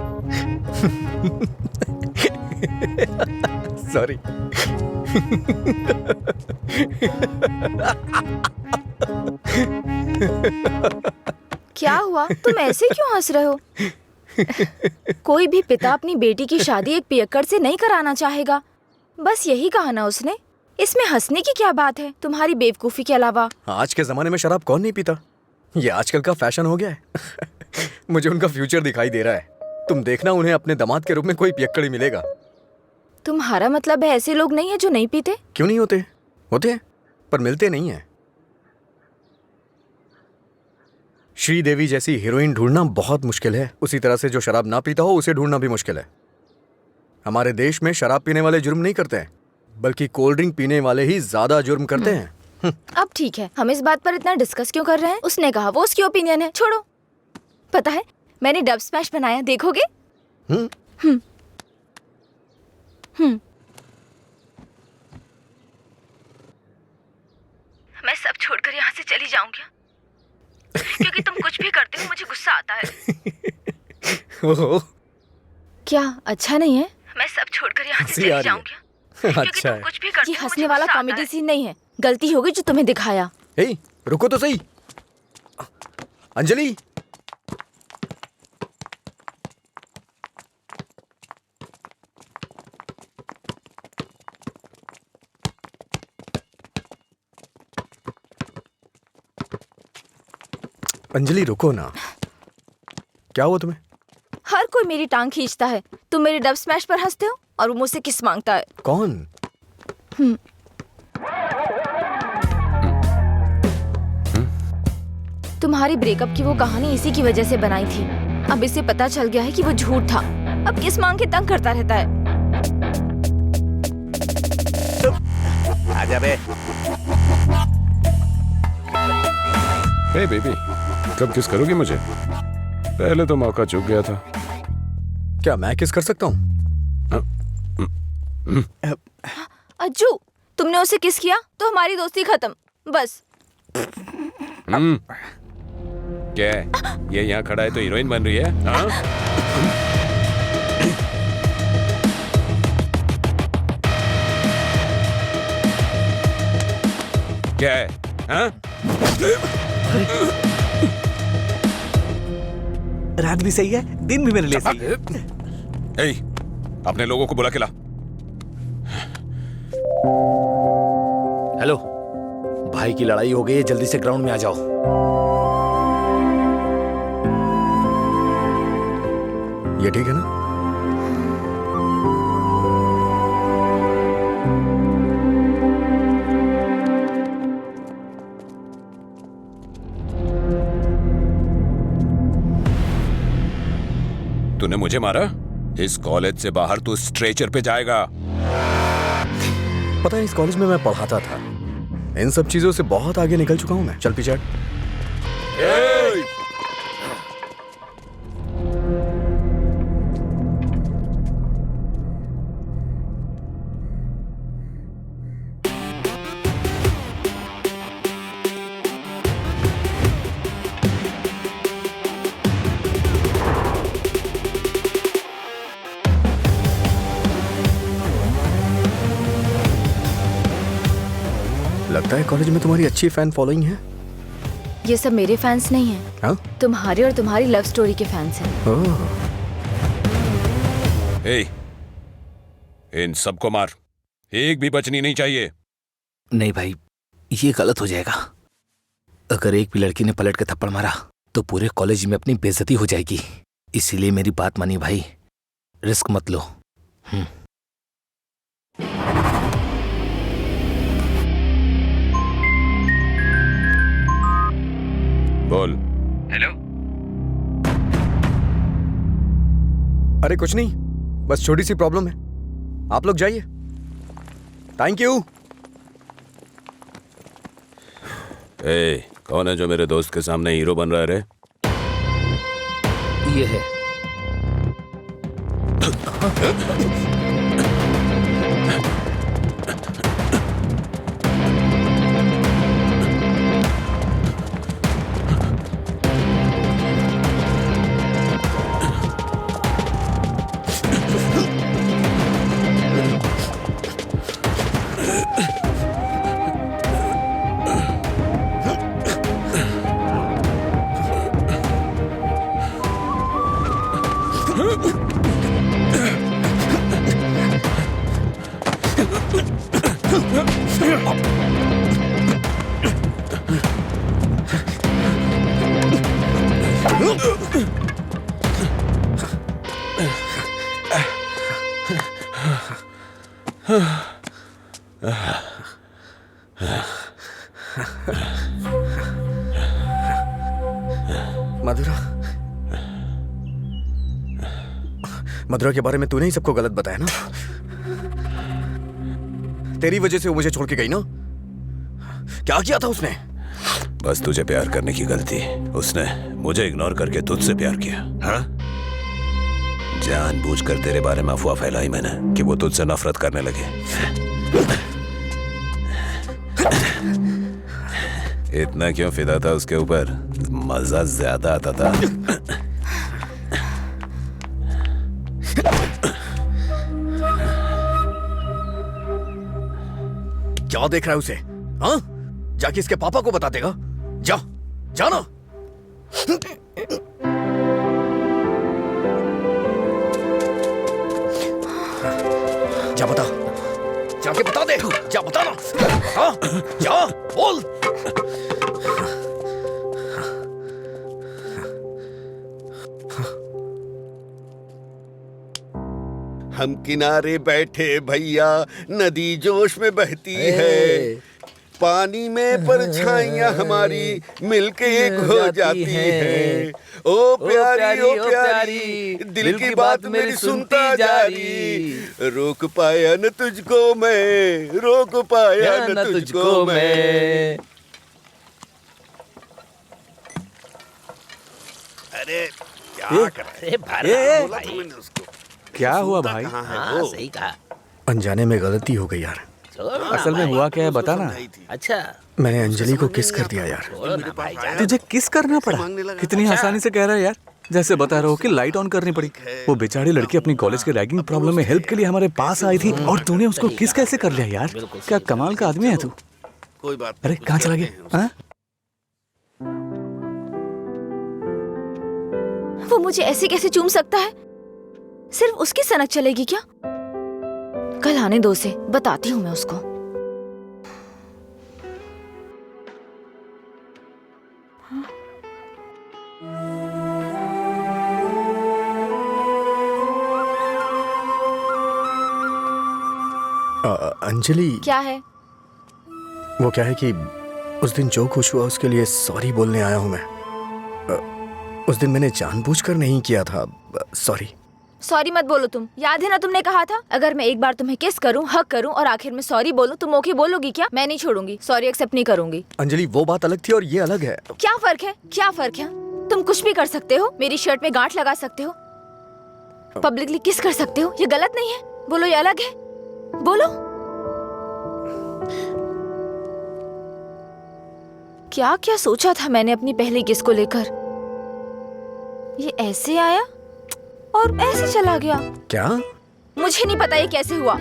सॉरी। क्या हुआ, तुम ऐसे क्यों हंस रहे हो? कोई भी पिता अपनी बेटी की शादी एक पियक्कड़ से नहीं कराना चाहेगा। बस यही कहा ना उसने। इसमें हंसने की क्या बात है तुम्हारी बेवकूफी के अलावा? आज के जमाने में शराब कौन नहीं पीता? ये आजकल का फैशन हो गया है। मुझे उनका फ्यूचर दिखाई दे रहा है। तुम देखना, उन्हें अपने दामाद के रूप में कोई पियक्कड़ ही मिलेगा। तुम्हारा मतलब है ऐसे लोग नहीं है जो नहीं पीते? क्यों नहीं होते? होते हैं, पर मिलते नहीं हैं। श्रीदेवी जैसी हीरोइन ढूंढना बहुत मुश्किल है। उसी तरह से जो शराब ना पीता हो उसे ढूंढना भी मुश्किल है। हमारे देश में शराब पीने वाले जुर्म नहीं करते हैं, बल्कि कोल्ड ड्रिंक पीने वाले ही ज्यादा जुर्म करते हैं। अब ठीक है, हम इस बात पर इतना डिस्कस क्यों कर रहे हैं? उसने कहा, वो उसकी ओपिनियन है, छोड़ो। पता है मैंने डब स्मैश बनाया, देखोगे? मैं सब छोड़कर यहाँ से चली जाऊंगी, क्योंकि तुम कुछ भी करते हो मुझे गुस्सा आता है। ओहो, क्या अच्छा नहीं है? मैं सब छोड़कर यहाँ से चली जाऊंगी, क्योंकि अच्छा तुम कुछ भी करते हो। ये हंसने वाला कॉमेडी सीन नहीं है, गलती होगी जो तुम्हें दिखाया। हे, रुको तो सही। अंजलि, अंजलि रुको ना। क्या हुआ तुम्हें? हर कोई मेरी टांग खींचता है। तुम मेरे डब स्मैश पर हंसते हो और वो मुझसे किस मांगता है। कौन? तुम्हारी ब्रेकअप की वो कहानी इसी की वजह से बनाई थी। अब इसे पता चल गया है कि वो झूठ था। अब किस मांग के तंग करता रहता है। आजा बे। हे बेबी, कब किस करोगी मुझे? पहले तो मौका चूक गया था। क्या मैं किस कर सकता हूँ? अज्जू, तुमने उसे किस किया तो हमारी दोस्ती खत्म, बस। क्या है? ये यहाँ खड़ा है तो हीरोइन बन रही है? हाँ? क्या है? हाँ? रात भी सही है, दिन भी मेरे लिए सही है। ए, अपने लोगों को बुला के ला। हेलो, भाई की लड़ाई हो गई है, जल्दी से ग्राउंड में आ जाओ। ये ठीक है ना? तूने मुझे मारा? इस कॉलेज से बाहर तू स्ट्रेचर पे जाएगा। पता है, इस कॉलेज में मैं पढ़ाता था। इन सब चीजों से बहुत आगे निकल चुका हूं मैं। चल पीछे हट। लगता है कॉलेज में तुम्हारी अच्छी फैन फॉलोइंग है। ये सब मेरे फैंस नहीं हैं, हाँ? तुम्हारे और तुम्हारी लव स्टोरी के फैंस हैं। ओह, ए, इन सबको मार, एक भी बचनी नहीं चाहिए। नहीं भाई, ये गलत हो जाएगा। अगर एक भी लड़की ने पलट के थप्पड़ मारा तो पूरे कॉलेज में अपनी बेइज्जती हो जाएगी। इसीलिए मेरी बात मानिए भाई, रिस्क मत लो। बोल। हेलो। अरे कुछ नहीं, बस छोटी सी प्रॉब्लम है। आप लोग जाइए। Thank you. ए, कौन है जो मेरे दोस्त के सामने हीरो बन रहा है रे? ये है। मधुरा, मधुरा के बारे में तूने ही सबको गलत बताया ना? तेरी वजह से वो मुझे छोड़ के गई ना? क्या किया था उसने? बस तुझे प्यार करने की गलती। उसने मुझे इग्नोर करके तुझसे प्यार किया। हाँ? जानबूझकर तेरे बारे में अफवाह फैलाई मैंने कि वो तुझसे नफरत करने लगे। इतना क्यों फिदा था उसके ऊपर? मजा ज्यादा आता था। क्या देख रहा है उसे? हाँ? जाके इसके पापा को बता देगा। जा, जाना। जा बता, जाके बता दे। जा बता ना। हाँ? जा, बोल। हम किनारे बैठे भैया, नदी जोश में बहती है, पानी में परछाइयां हमारी मिलके एक हो जाती है। ओ प्यारी ओ प्यारी, दिल की बात मेरी सुनता जा रही। रोक पाया न तुझको मैं, रोक पाया न तुझको मैं। अरे क्या कर रहा है? बोला था मैंने उसको। क्या हुआ सुनता भाई? कहाँ है हाँ वो? सही कहा। अनजाने में गलती हो गई यार। छोड़ो ना असल में भाई। हुआ क्या है उसको बता ना। समझाई थी। अच्छा मैंने अंजलि को किस कर दिया यार। छोड़ो ना भाई जान। तुझे किस करना पड़ा? मांगने लगा। कितनी आसानी से कह रहा है यार, जैसे बता रहा हो कि लाइट ऑन करनी पड़ी। वो बेचारी लड़की अपनी कॉलेज के रैगिंग प्रॉब्लम में हेल्प के लिए हमारे पास आई थी और तूने उसको किस कैसे कर लिया यार? क्या कमाल का आदमी है तू। कोई बात अरे नहीं, कहाँ कुछ चला कहते गया? हैं हाँ? वो मुझे ऐसे कैसे चूम सकता है? सिर्फ उसकी सनक चलेगी क्या? कल आने दो से, बताती हूँ मैं उसको। अंजलि, क्या है? वो क्या है कि उस दिन जो कुछ हुआ उसके लिए सॉरी बोलने आया हूँ मैं। उस दिन मैंने जानबूझकर नहीं किया था। सॉरी। सॉरी मत बोलो तुम। याद है ना तुमने कहा था अगर मैं एक बार तुम्हें किस करूं, हक करूं और आखिर में सॉरी बोलूं, तुम ओके बोलोगी क्या? मैं नहीं छोड़ूंगी, सॉरी एक्सेप्ट नहीं करूंगी। अंजलि, वो बात अलग थी और ये अलग है। क्या फर्क है? क्या फर्क है? तुम कुछ भी कर सकते हो, मेरी शर्ट में गांठ लगा सकते हो, पब्लिकली किस कर सकते हो, ये गलत नहीं है। बोलो ये अलग है, बोलो। क्या क्या सोचा था मैंने अपनी पहली किस को लेकर। ये ऐसे आया और ऐसे चला गया। क्या? मुझे नहीं पता ये कैसे हुआ।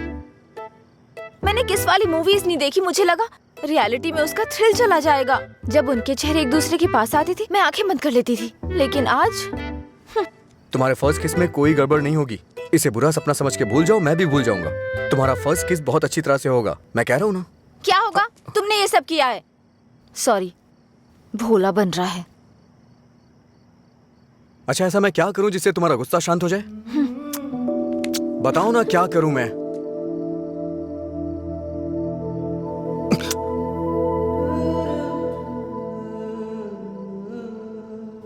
मैंने किस वाली मूवीज नहीं देखी, मुझे लगा रियलिटी में उसका थ्रिल चला जाएगा। जब उनके चेहरे एक दूसरे के पास आते थे मैं आंखें बंद कर लेती थी, लेकिन आज तुम्हारे फर्स्ट किस में कोई गड़बड़ नहीं होगी। इसे बुरा सपना समझ के भूल जाओ, मैं भी भूल जाऊंगा। तुम्हारा फर्स्ट किस बहुत अच्छी तरह से होगा, मैं कह रहा हूँ ना। क्या होगा? तुमने ये सब किया है। सॉरी, भोला बन रहा है। अच्छा, ऐसा मैं क्या करूं जिससे तुम्हारा गुस्सा शांत हो जाए? बताओ ना क्या करूं मैं।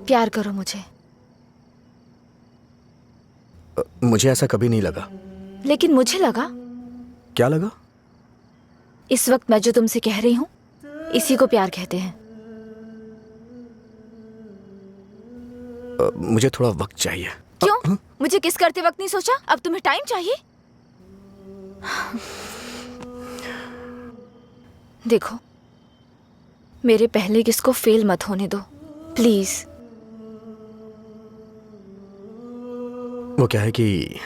प्यार करो मुझे। मुझे ऐसा कभी नहीं लगा। लेकिन मुझे लगा। क्या लगा? इस वक्त मैं जो तुमसे कह रही हूँ इसी को प्यार कहते हैं। मुझे थोड़ा वक्त चाहिए। क्यों? मुझे किस करते वक्त नहीं सोचा? अब तुम्हें टाइम चाहिए? देखो, मेरे पहले किस को फेल मत होने दो प्लीज। वो क्या है कि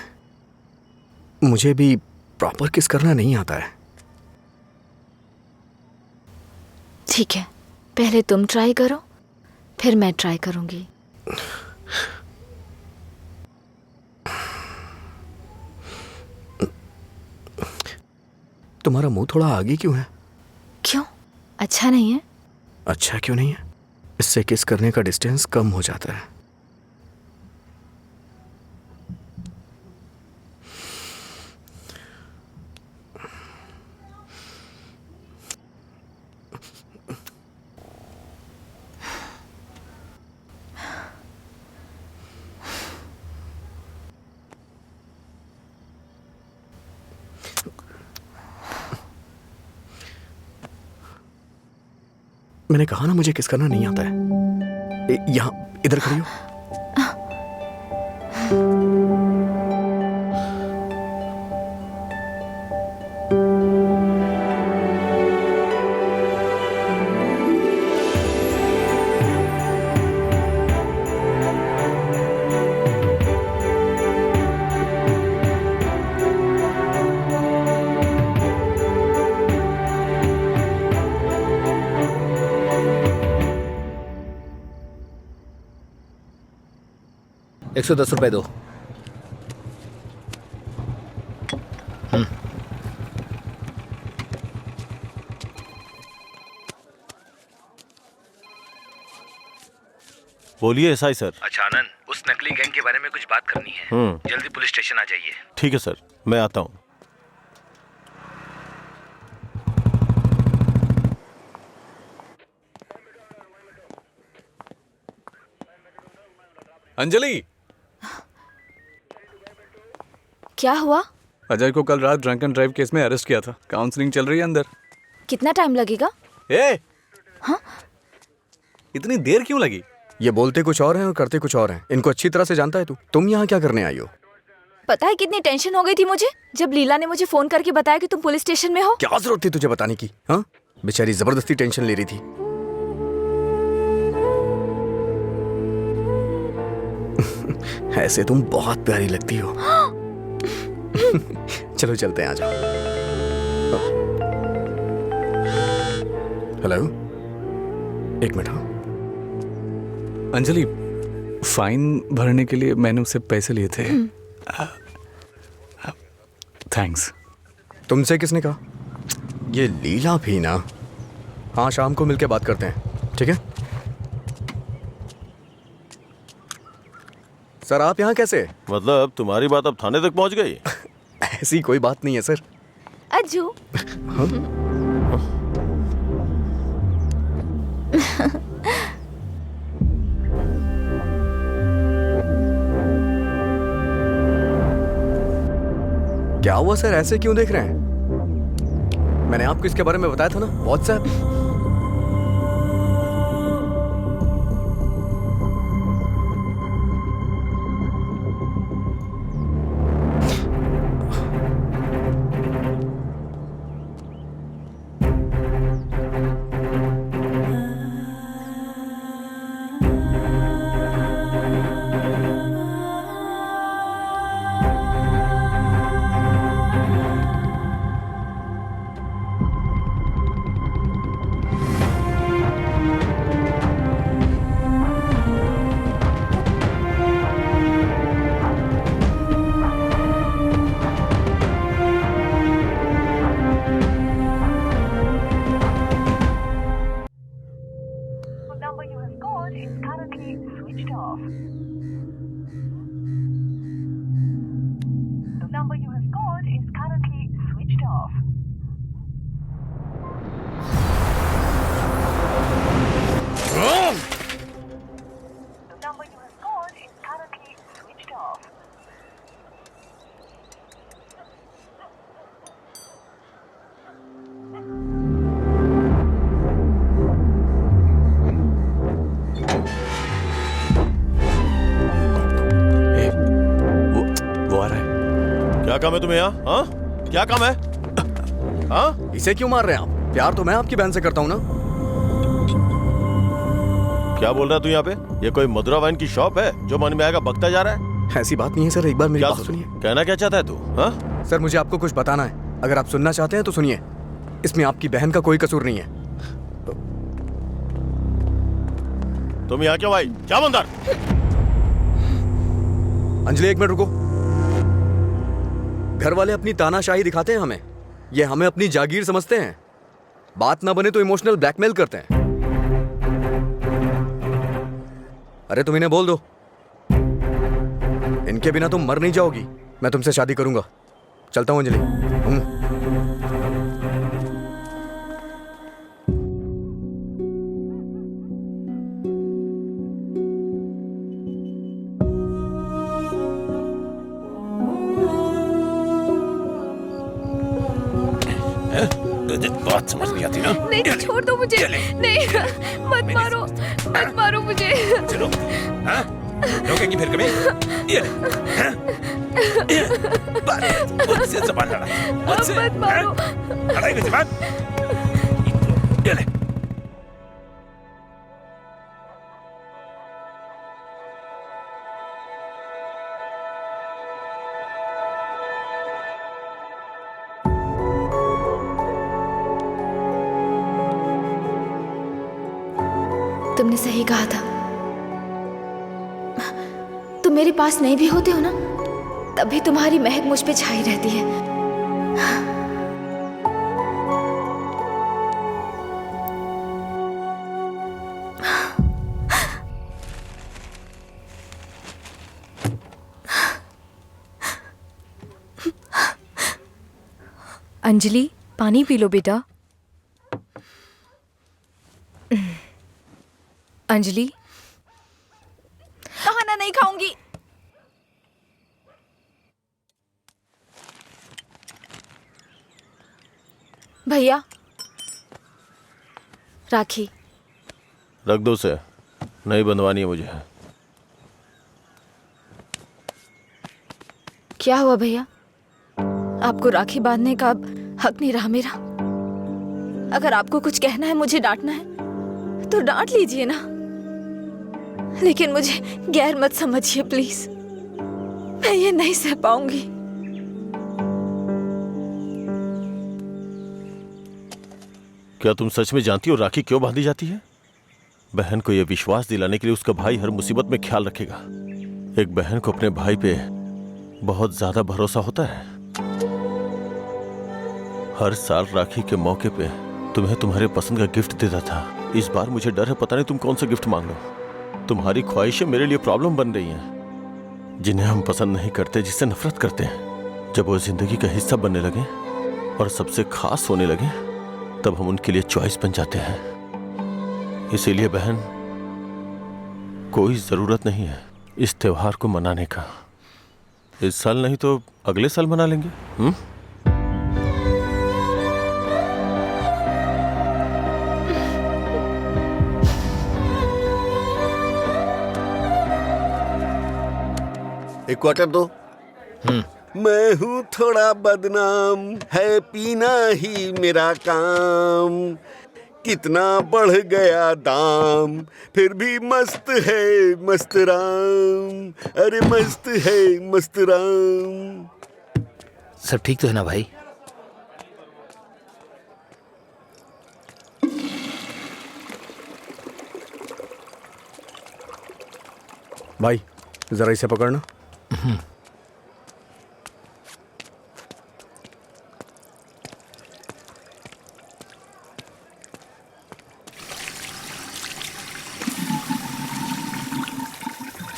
मुझे भी प्रॉपर किस करना नहीं आता है। ठीक है, पहले तुम ट्राई करो, फिर मैं ट्राई करूंगी। तुम्हारा मुंह थोड़ा आगे क्यों है? क्यों? अच्छा नहीं है? अच्छा क्यों नहीं है? इससे किस करने का डिस्टेंस कम हो जाता है। मैंने कहा ना मुझे किस करना नहीं आता है। यहाँ इधर खड़ी हो। ₹110 दो। बोलिए एसआई सर। अच्छा आनंद, उस नकली गैंग के बारे में कुछ बात करनी है। जल्दी पुलिस स्टेशन आ जाइए। ठीक है सर, मैं आता हूँ। अंजलि, क्या हुआ? अजय को कल रात ड्रंक एंड ड्राइव केस में अरेस्ट किया था। काउंसलिंग चल रही है अंदर। कितना टाइम लगेगा? ए, हाँ? इतनी देर क्यों लगी? ये बोलते कुछ और हैं और करते कुछ और हैं। इनको अच्छी तरह से जानता है तू। तुम यहाँ क्या करने आई हो? पता है कितनी टेंशन हो गई थी मुझे जब लीला ने मुझे फोन करके बताया कि तुम पुलिस स्टेशन में हो। क्या जरूरत थी तुझे बताने की? हाँ, बेचारी जबरदस्ती टेंशन ले रही थी। ऐसे तुम बहुत प्यारी लगती हो। चलो चलते हैं, आ जाओ। हेलो, एक मिनट। हाँ अंजलि, फाइन भरने के लिए मैंने उससे पैसे लिए थे। थैंक्स। तुमसे किसने कहा? ये लीला भी ना। हाँ, शाम को मिलके बात करते हैं, ठीक है? सर, आप यहाँ कैसे? मतलब तुम्हारी बात अब थाने तक पहुंच गई? ऐसी कोई बात नहीं है सर। अज्जू। क्या हुआ सर, ऐसे क्यों देख रहे हैं? मैंने आपको इसके बारे में बताया था ना, WhatsApp. number you have called is currently switched off. The number you have called is currently switched off. The number you have called is currently switched off. वो आ रहा है। क्या काम है तुम्हें यहाँ? हाँ, क्या काम है? हाँ, इसे क्यों मार रहे हैं आप? प्यार तो मैं आपकी बहन से करता हूँ ना। क्या बोल रहा है तू यहाँ पे? ये कोई मधुरा वाइन की शॉप है जो मन में आएगा बकता जा रहा है? ऐसी बात नहीं है सर, एक बार मेरी क्या बात सुनिए। कहना क्या चाहता है तू? हाँ, सर, मुझे आपको कुछ बताना है। अगर आप सुनना चाहते हैं तो सुनिए। इसमें आपकी बहन का कोई कसूर नहीं है। तुम यहाँ क्यों आई? क्या बंदर? अंजलि, एक मिनट रुको। घर वाले अपनी तानाशाही दिखाते हैं हमें। ये हमें अपनी जागीर समझते हैं। बात ना बने तो इमोशनल ब्लैकमेल करते हैं। अरे तुम इन्हें बोल दो, इनके बिना तुम मर नहीं जाओगी। मैं तुमसे शादी करूंगा। चलता हूं अंजलि। तुझे बात समझ नहीं आती ना? नहीं, छोड़ दो मुझे। नहीं, मत मारो, मत मारो मुझे। चलो, हाँ? रोकेगी फिर कभी? ये ले, हाँ? ये, बात, मुझसे ज़बान लड़ा, मुझसे, मत मारो। हाँ? लड़ाई की ज़बान? ये ले। तुमने सही कहा था। तुम मेरे पास नहीं भी होते हो ना, तब भी तुम्हारी महक मुझ पे छाई रहती है। अंजलि, पानी पी लो बेटा। अंजलि, खाना नहीं खाऊंगी। भैया, राखी। रख दो उसे। नहीं बंधवानी है मुझे। क्या हुआ भैया? आपको राखी बांधने का अब हक नहीं रहा मेरा? अगर आपको कुछ कहना है, मुझे डांटना है तो डांट लीजिए ना, लेकिन मुझे गैर मत समझिए प्लीज। मैं ये नहीं सह पाऊंगी। क्या तुम सच में जानती हो राखी क्यों बांधी जाती है? बहन को यह विश्वास दिलाने के लिए उसका भाई हर मुसीबत में ख्याल रखेगा। एक बहन को अपने भाई पे बहुत ज्यादा भरोसा होता है। हर साल राखी के मौके पे तुम्हें तुम्हारे पसंद का गिफ्ट देता था। इस बार मुझे डर है, पता नहीं तुम कौन सा गिफ्ट मांग लो। तुम्हारी ख्वाहिशें मेरे लिए प्रॉब्लम बन रही हैं, जिन्हें हम पसंद नहीं करते, जिससे नफरत करते हैं। जब वो जिंदगी का हिस्सा बनने लगे और सबसे खास होने लगे, तब हम उनके लिए चॉइस बन जाते हैं। इसीलिए बहन, कोई जरूरत नहीं है इस त्योहार को मनाने का। इस साल नहीं तो अगले साल मना लेंगे। एक क्वार्टर दो। मैं हूँ थोड़ा बदनाम, है पीना ही मेरा काम। कितना बढ़ गया दाम, फिर भी मस्त है मस्त राम। अरे मस्त है मस्त राम। सब ठीक तो है ना भाई? भाई जरा इसे पकड़ना।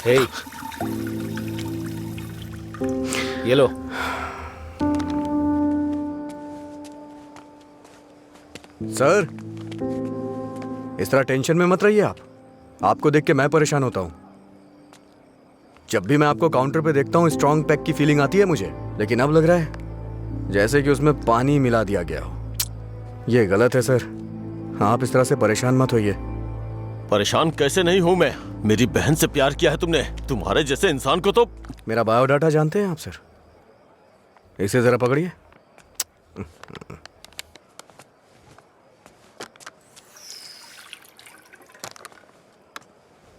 हे, ये लो। सर, इस तरह टेंशन में मत रहिए आप। आपको देख के मैं परेशान होता हूं। जब भी मैं आपको काउंटर पे देखता हूं, स्ट्रॉन्ग पैक की फीलिंग आती है मुझे, लेकिन अब लग रहा है जैसे कि उसमें पानी मिला दिया गया हो। ये गलत है सर, आप इस तरह से परेशान मत होइए। परेशान कैसे नहीं हूं मैं? मेरी बहन से प्यार किया है तुमने। तुम्हारे जैसे इंसान को तो। मेरा बायोडाटा जानते हैं आप सर? इसे जरा पकड़िए।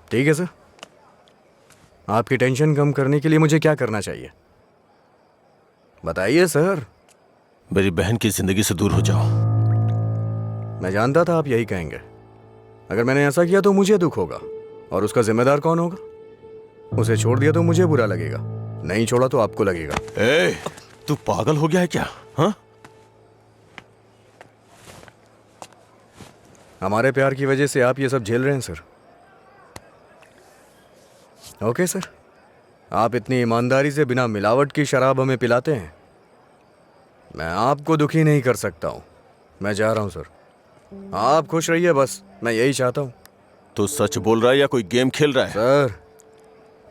ठीक है सर, आपकी टेंशन कम करने के लिए मुझे क्या करना चाहिए बताइए सर। मेरी बहन की जिंदगी से दूर हो जाओ। मैं जानता था आप यही कहेंगे। अगर मैंने ऐसा किया तो मुझे दुख होगा, और उसका जिम्मेदार कौन होगा? उसे छोड़ दिया तो मुझे बुरा लगेगा, नहीं छोड़ा तो आपको लगेगा। ए, तू पागल हो गया है क्या? हाँ? हमारे प्यार की वजह से आप ये सब झेल रहे हैं सर। ओके सर, आप इतनी ईमानदारी से बिना मिलावट की शराब हमें पिलाते हैं। मैं आपको दुखी नहीं कर सकता हूं। मैं जा रहा हूं सर, आप खुश रहिए, बस मैं यही चाहता हूं। तो सच बोल रहा है या कोई गेम खेल रहा है? सर,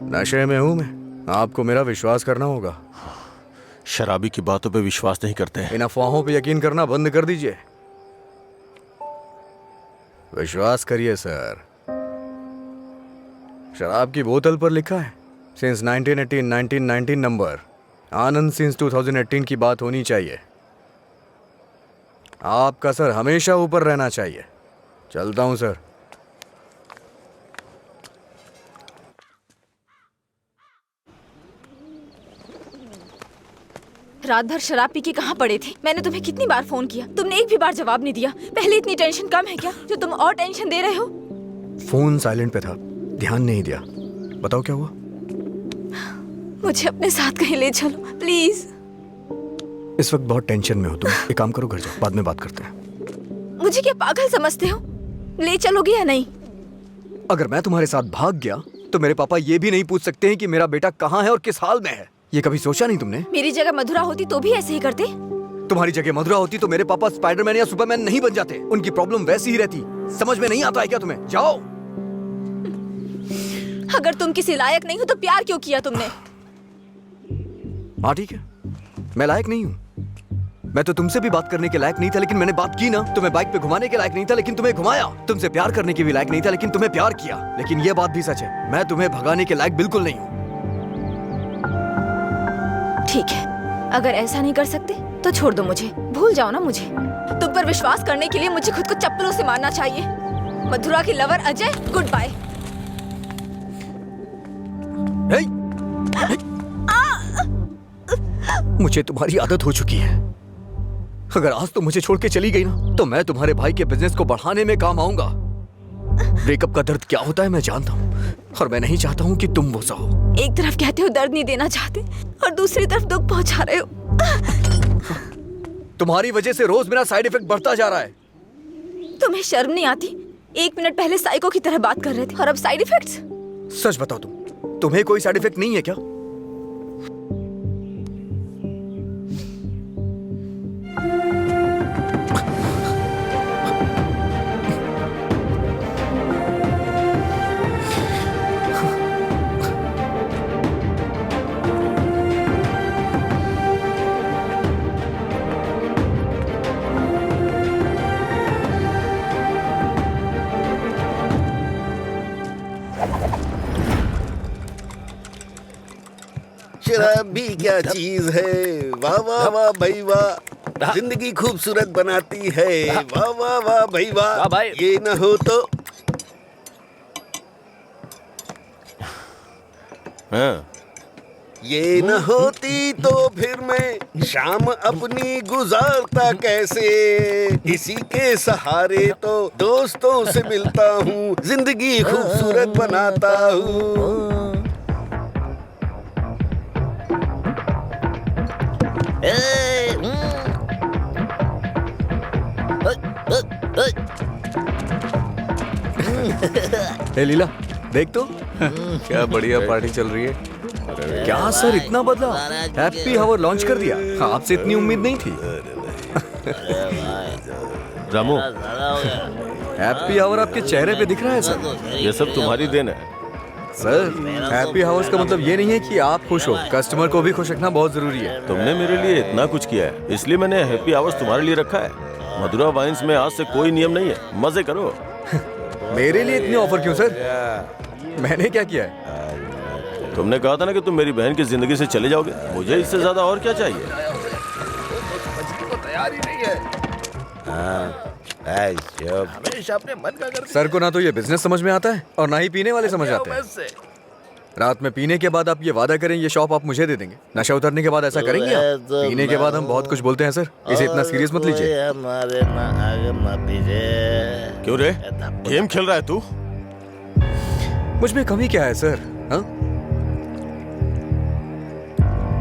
नशे में हूं मैं, आपको मेरा विश्वास करना होगा। शराबी की बातों पे विश्वास नहीं करते हैं। इन अफवाहों पे यकीन करना बंद कर दीजिए। विश्वास करिए सर। शराब की बोतल पर लिखा है सिंस 1919 नंबर, आनंद सिंस 2018 की बात होनी चाहिए। आपका सर हमेशा ऊपर रहना चाहिए। चलता हूं सर। रात भर शराब पी के कहाँ पड़े थे? मैंने तुम्हें कितनी बार फोन किया, तुमने एक भी बार जवाब नहीं दिया। पहले इतनी टेंशन कम है क्या जो तुम और टेंशन दे रहे हो? फोन साइलेंट पे था, ध्यान नहीं दिया। बताओ क्या हुआ? मुझे अपने साथ कहीं ले चलो प्लीज। इस वक्त बहुत टेंशन में हो तुम। एक काम करो, घर जाओ, बाद में बात करते हैं। मुझे क्या पागल समझते हो? ले चलोगे या नहीं? अगर मैं तुम्हारे साथ भाग गया तो मेरे पापा ये भी नहीं पूछ सकते हैं कि मेरा बेटा कहाँ है और किस हाल में है। ये कभी सोचा नहीं तुमने? मेरी जगह मधुरा होती तो भी ऐसे ही करते। तुम्हारी जगह मधुरा होती तो मेरे पापा स्पाइडरमैन या सुपरमैन नहीं बन जाते। उनकी प्रॉब्लम वैसी ही रहती। समझ में नहीं आता है क्या तुम्हें? जाओ। अगर तुम किसी लायक नहीं हो तो प्यार क्यों किया तुमने? हाँ ठीक है, मैं लायक नहीं हूँ, मैं तो तुमसे भी बात करने के लायक नहीं था, लेकिन मैंने बात की ना। तुम्हें बाइक पे घुमाने के लायक नहीं था, लेकिन तुम्हें घुमाया। तुमसे प्यार करने के भी लायक नहीं था, लेकिन तुम्हें प्यार किया। लेकिन ये बात भी सच है, मैं तुम्हें भगाने के लायक बिल्कुल नहीं हूँ। ठीक है, अगर ऐसा नहीं कर सकते तो छोड़ दो मुझे, भूल जाओ ना मुझे। तुम पर विश्वास करने के लिए मुझे खुद को चप्पलों से मारना चाहिए। मधुरा की लवर अजय, गुड बाय। मुझे तुम्हारी आदत हो चुकी है। अगर आज तुम मुझे छोड़ के चली गई ना, तो मैं तुम्हारे भाई के बिजनेस को बढ़ाने में काम आऊंगा। ब्रेकअप का दर्द क्या होता है मैं जानता हूँ, और मैं नहीं चाहता हूँ कि तुम वो सहो। एक तरफ कहते हो दर्द नहीं देना चाहते, और दूसरी तरफ दुख पहुंचा रहे हो। तुम्हारी वजह से रोज मेरा साइड इफेक्ट बढ़ता जा रहा है। तुम्हें शर्म नहीं आती? 1 मिनट पहले साइको की तरह बात कर रहे थे, और अब साइड इफेक्ट्स। सच बताओ, तुम्हें कोई साइड इफेक्ट नहीं है क्या? शराब भी क्या चीज है, वाह वाह वाह भाई वाह, जिंदगी खूबसूरत बनाती है, वाह वाह वाह भाई वाह। ये न हो तो ये न होती तो फिर मैं शाम अपनी गुजारता कैसे। इसी के सहारे तो दोस्तों से मिलता हूँ, जिंदगी खूबसूरत बनाता हूँ। ए लीला, देख तो क्या बढ़िया पार्टी चल रही है। क्या सर इतना बदला? हैप्पी हावर लॉन्च कर दिया, आपसे इतनी उम्मीद नहीं थी। रामू, हैप्पी हावर आपके चेहरे पे दिख रहा है सर। ये सब तुम्हारी देन है सर। हैप्पी हावर्स का मतलब ये नहीं है कि आप खुश हो, कस्टमर को भी खुश रखना बहुत जरूरी है। तुमने मेरे लिए इतना कुछ किया है, इसलिए मैंने हैप्पी आवर्स तुम्हारे लिए रखा है। मधुरा वाइन्स में आज से कोई नियम नहीं है, मजे करो। मेरे लिए इतने ऑफर क्यों सर? मैंने क्या किया है? तुमने कहा था ना कि तुम मेरी बहन की जिंदगी से चले जाओगे, मुझे इससे ज्यादा और क्या चाहिए? तैयार ही नहीं है। हमेशा अपने मन का कर। सर को ना तो ये बिजनेस समझ में आता है, और ना ही पीने वाले समझ आते हैं। रात में पीने के बाद आप ये वादा करें ये शॉप आप मुझे दे देंगे। नशा उतरने के बाद ऐसा करेंगे आप? पीने के बाद हम बहुत कुछ बोलते हैं सर, इसे इतना सीरियस मत लीजिए। क्यों रे, गेम खेल रहा है तू? मुझ में कमी क्या है सर? हाँ,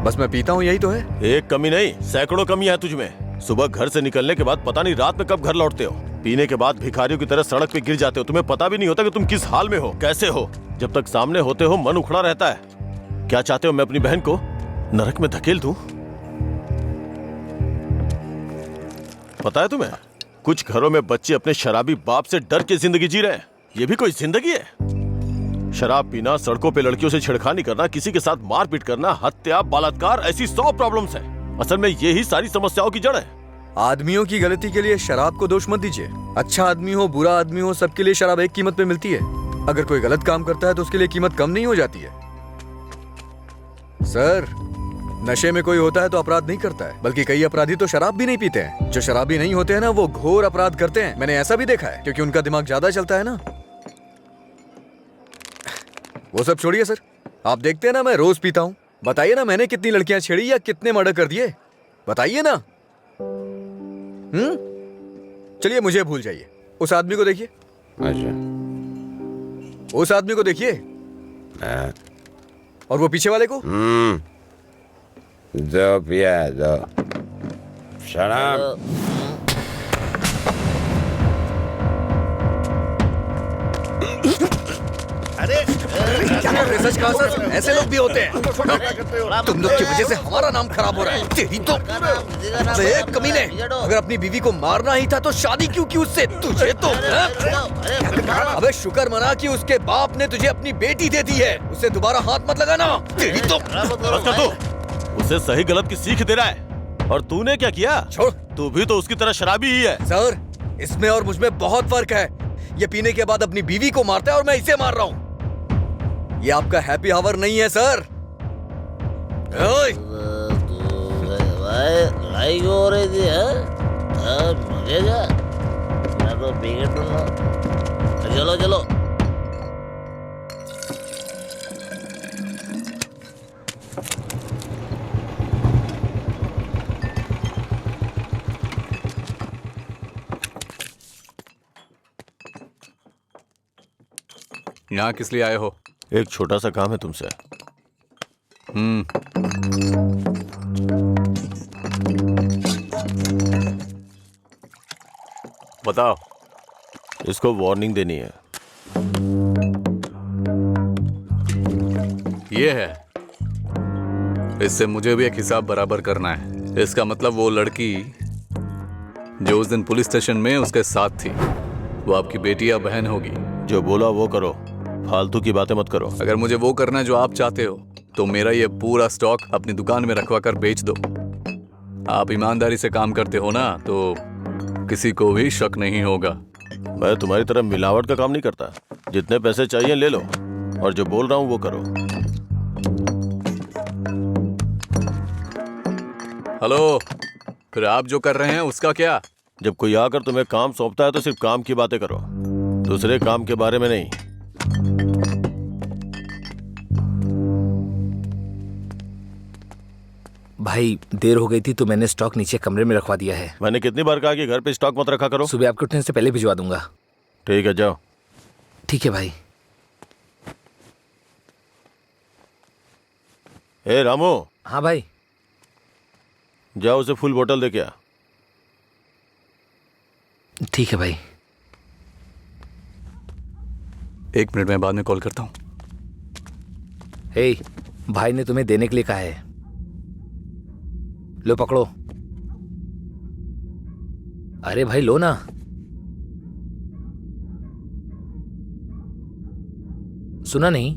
बस मैं पीता हूँ, यही तो है। एक कमी नहीं, सैकड़ों कमी है तुझ में। सुबह घर से निकलने के बाद पता नहीं रात में कब घर लौटते हो। पीने के बाद भिखारियों की तरह सड़क पे गिर जाते हो। तुम्हें पता भी नहीं होता कि तुम किस हाल में हो, कैसे हो। जब तक सामने होते हो मन उखड़ा रहता है। क्या चाहते हो, मैं अपनी बहन को नरक में धकेल दूं? पता है तुम्हें, कुछ घरों में बच्चे अपने शराबी बाप से डर के जिंदगी जी रहे हैं। ये भी कोई जिंदगी है? शराब पीना, सड़कों पे लड़कियों से छेड़खानी करना, किसी के साथ मारपीट करना, हत्या, बलात्कार, ऐसी 100 प्रॉब्लम्स हैं। असल में यही सारी समस्याओं की जड़ है। आदमियों की गलती के लिए शराब को दोष मत दीजिए। अच्छा आदमी हो, बुरा आदमी हो, सबके लिए शराब एक कीमत पे मिलती है। अगर कोई गलत काम करता है तो उसके लिए कीमत कम नहीं हो जाती है। सर, नशे में कोई होता है तो अपराध नहीं करता है, बल्कि कई अपराधी तो शराब भी नहीं पीते हैं। जो शराबी नहीं होते हैं ना, वो घोर अपराध करते हैं। मैंने ऐसा भी देखा है, क्योंकि उनका दिमाग ज्यादा चलता है ना। वो सब छोड़िए सर, आप देखते हैं ना मैं रोज पीता हूँ। बताइए ना मैंने कितनी लड़कियां छेड़ी या कितने मर्डर कर दिए, बताइए ना। चलिए मुझे भूल जाइए, उस आदमी को देखिए। अच्छा, उस आदमी को देखिए, और वो पीछे वाले को। दो पिया दो शराब। क्या कर रहे? सच कहा सर, ऐसे लोग भी होते हैं। तुम लोग की वजह से हमारा नाम खराब हो रहा है। तेरी तो कमीने, अगर अपनी बीवी को मारना ही था तो शादी क्यों की उससे? तुझे तो अबे शुक्र मना कि उसके बाप ने तुझे अपनी बेटी दे दी है। उससे दोबारा हाथ मत लगाना। तेरी तो उसे सही गलत की सीख दे रहा है। और तूने क्या किया? छोड़। तू भी तो उसकी तरह शराबी ही है। सर, इसमें और मुझ में बहुत फर्क है। ये पीने के बाद अपनी बीवी को मारता है और मैं इसे मार रहा हूँ। ये आपका हैप्पी आवर नहीं है सर। ओए! लड़ाई क्यों हो रही थी? मुझे क्या, मैं तो पी के टूंगा। चलो चलो। यहाँ किस लिए आए हो? एक छोटा सा काम है तुमसे। बताओ। इसको वार्निंग देनी है। ये है, इससे मुझे भी एक हिसाब बराबर करना है। इसका मतलब वो लड़की जो उस दिन पुलिस स्टेशन में उसके साथ थी, वो आपकी बेटी या बहन होगी। जो बोला वो करो, फालतू की बातें मत करो। अगर मुझे वो करना है जो आप चाहते हो तो मेरा ये पूरा स्टॉक अपनी दुकान में रखवा कर बेच दो। आप ईमानदारी से काम करते हो ना, तो किसी को भी शक नहीं होगा। मैं तुम्हारी तरह मिलावट का काम नहीं करता। जितने पैसे चाहिए ले लो, और जो बोल रहा हूँ वो करो। हेलो, फिर आप जो कर रहे हैं उसका क्या? जब कोई आकर तुम्हें काम सौंपता है तो सिर्फ काम की बातें करो, दूसरे काम के बारे में नहीं। भाई देर हो गई थी तो मैंने स्टॉक नीचे कमरे में रखवा दिया है। मैंने कितनी बार कहा कि घर पे स्टॉक मत रखा करो। सुबह आपके उठने से पहले भिजवा दूंगा। ठीक है, जाओ। ठीक है भाई। ए रामू। हाँ भाई। जाओ उसे फुल बोतल दे के आ। ठीक है भाई। 1 मिनट में बाद में कॉल करता हूँ। हे, भाई ने तुम्हें देने के लिए कहा है। लो पकड़ो। अरे भाई लो ना। सुना नहीं?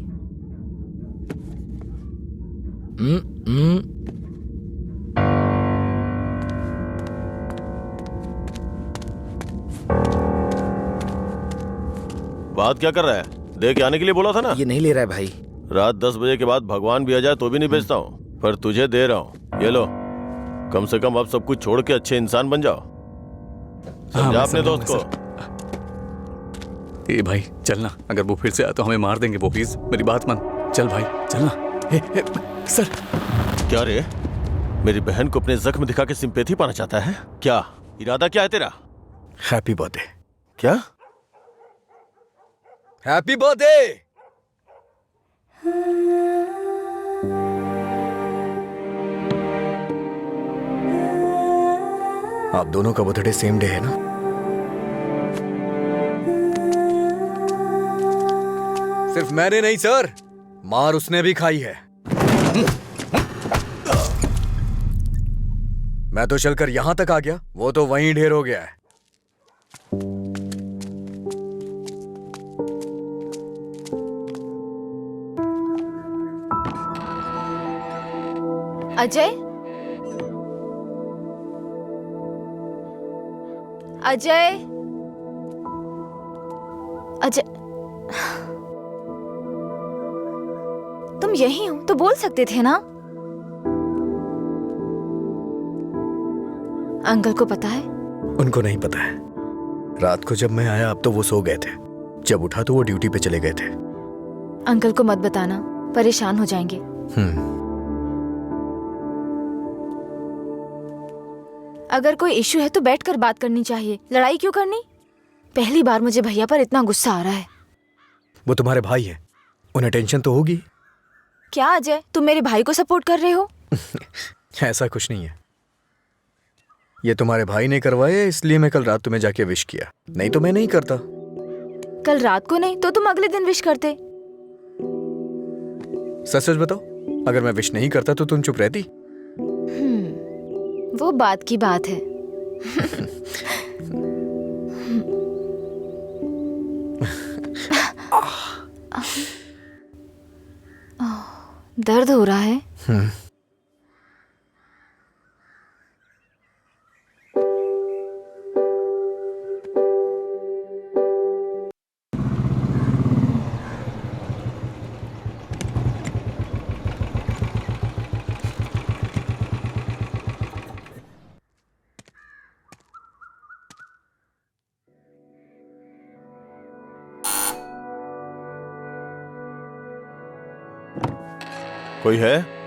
बात क्या कर रहा है? दे के आने के लिए बोला था ना। ये नहीं ले रहा है भाई। रात 10 बजे के बाद भगवान भी आ जाए तो भी नहीं बेचता हूँ, पर तुझे दे रहा हूँ। ये लो, कम से कम अब सब कुछ छोड़ के अच्छे इंसान बन जाओ। समझा अपने दोस्त को। ए भाई चलना, अगर वो फिर से आया तो हमें मार देंगे वो। प्लीज मेरी बात मान। चल भाई चलना। सर। क्या रे, मेरी बहन को अपने जख्म दिखा के सिंपैथी पाना चाहता है क्या? इरादा क्या है तेरा? Happy birthday. क्या? Happy birthday. आप दोनों का बर्थडे सेम डे है ना? सिर्फ मैंने नहीं सर, मार उसने भी खाई है। मैं तो चलकर यहां तक आ गया, वो तो वहीं ढेर हो गया है। अजय, अजय, अजय, तुम यही हो तो बोल सकते थे ना? अंकल को पता है? उनको नहीं पता है। रात को जब मैं आया अब तो वो सो गए थे, जब उठा तो वो ड्यूटी पे चले गए थे। अंकल को मत बताना, परेशान हो जाएंगे। अगर कोई इशू है तो बैठकर बात करनी चाहिए, लड़ाई क्यों करनी? पहली बार मुझे भैया पर इतना गुस्सा आ रहा है। वो तुम्हारे भाई हैं, उन्हें टेंशन तो होगी। क्या अजय, तुम मेरे भाई को सपोर्ट कर रहे हो? ऐसा कुछ नहीं है। ये तुम्हारे भाई ने करवाया इसलिए मैं कल रात तुम्हें जाके विश किया, नहीं तो मैं नहीं करता। कल रात को नहीं तो तुम अगले दिन विश करते। सच सच बताओ, अगर मैं विश नहीं करता तो तुम चुप रहती? वो बात की बात है। दर्द हो रहा है? कोई है?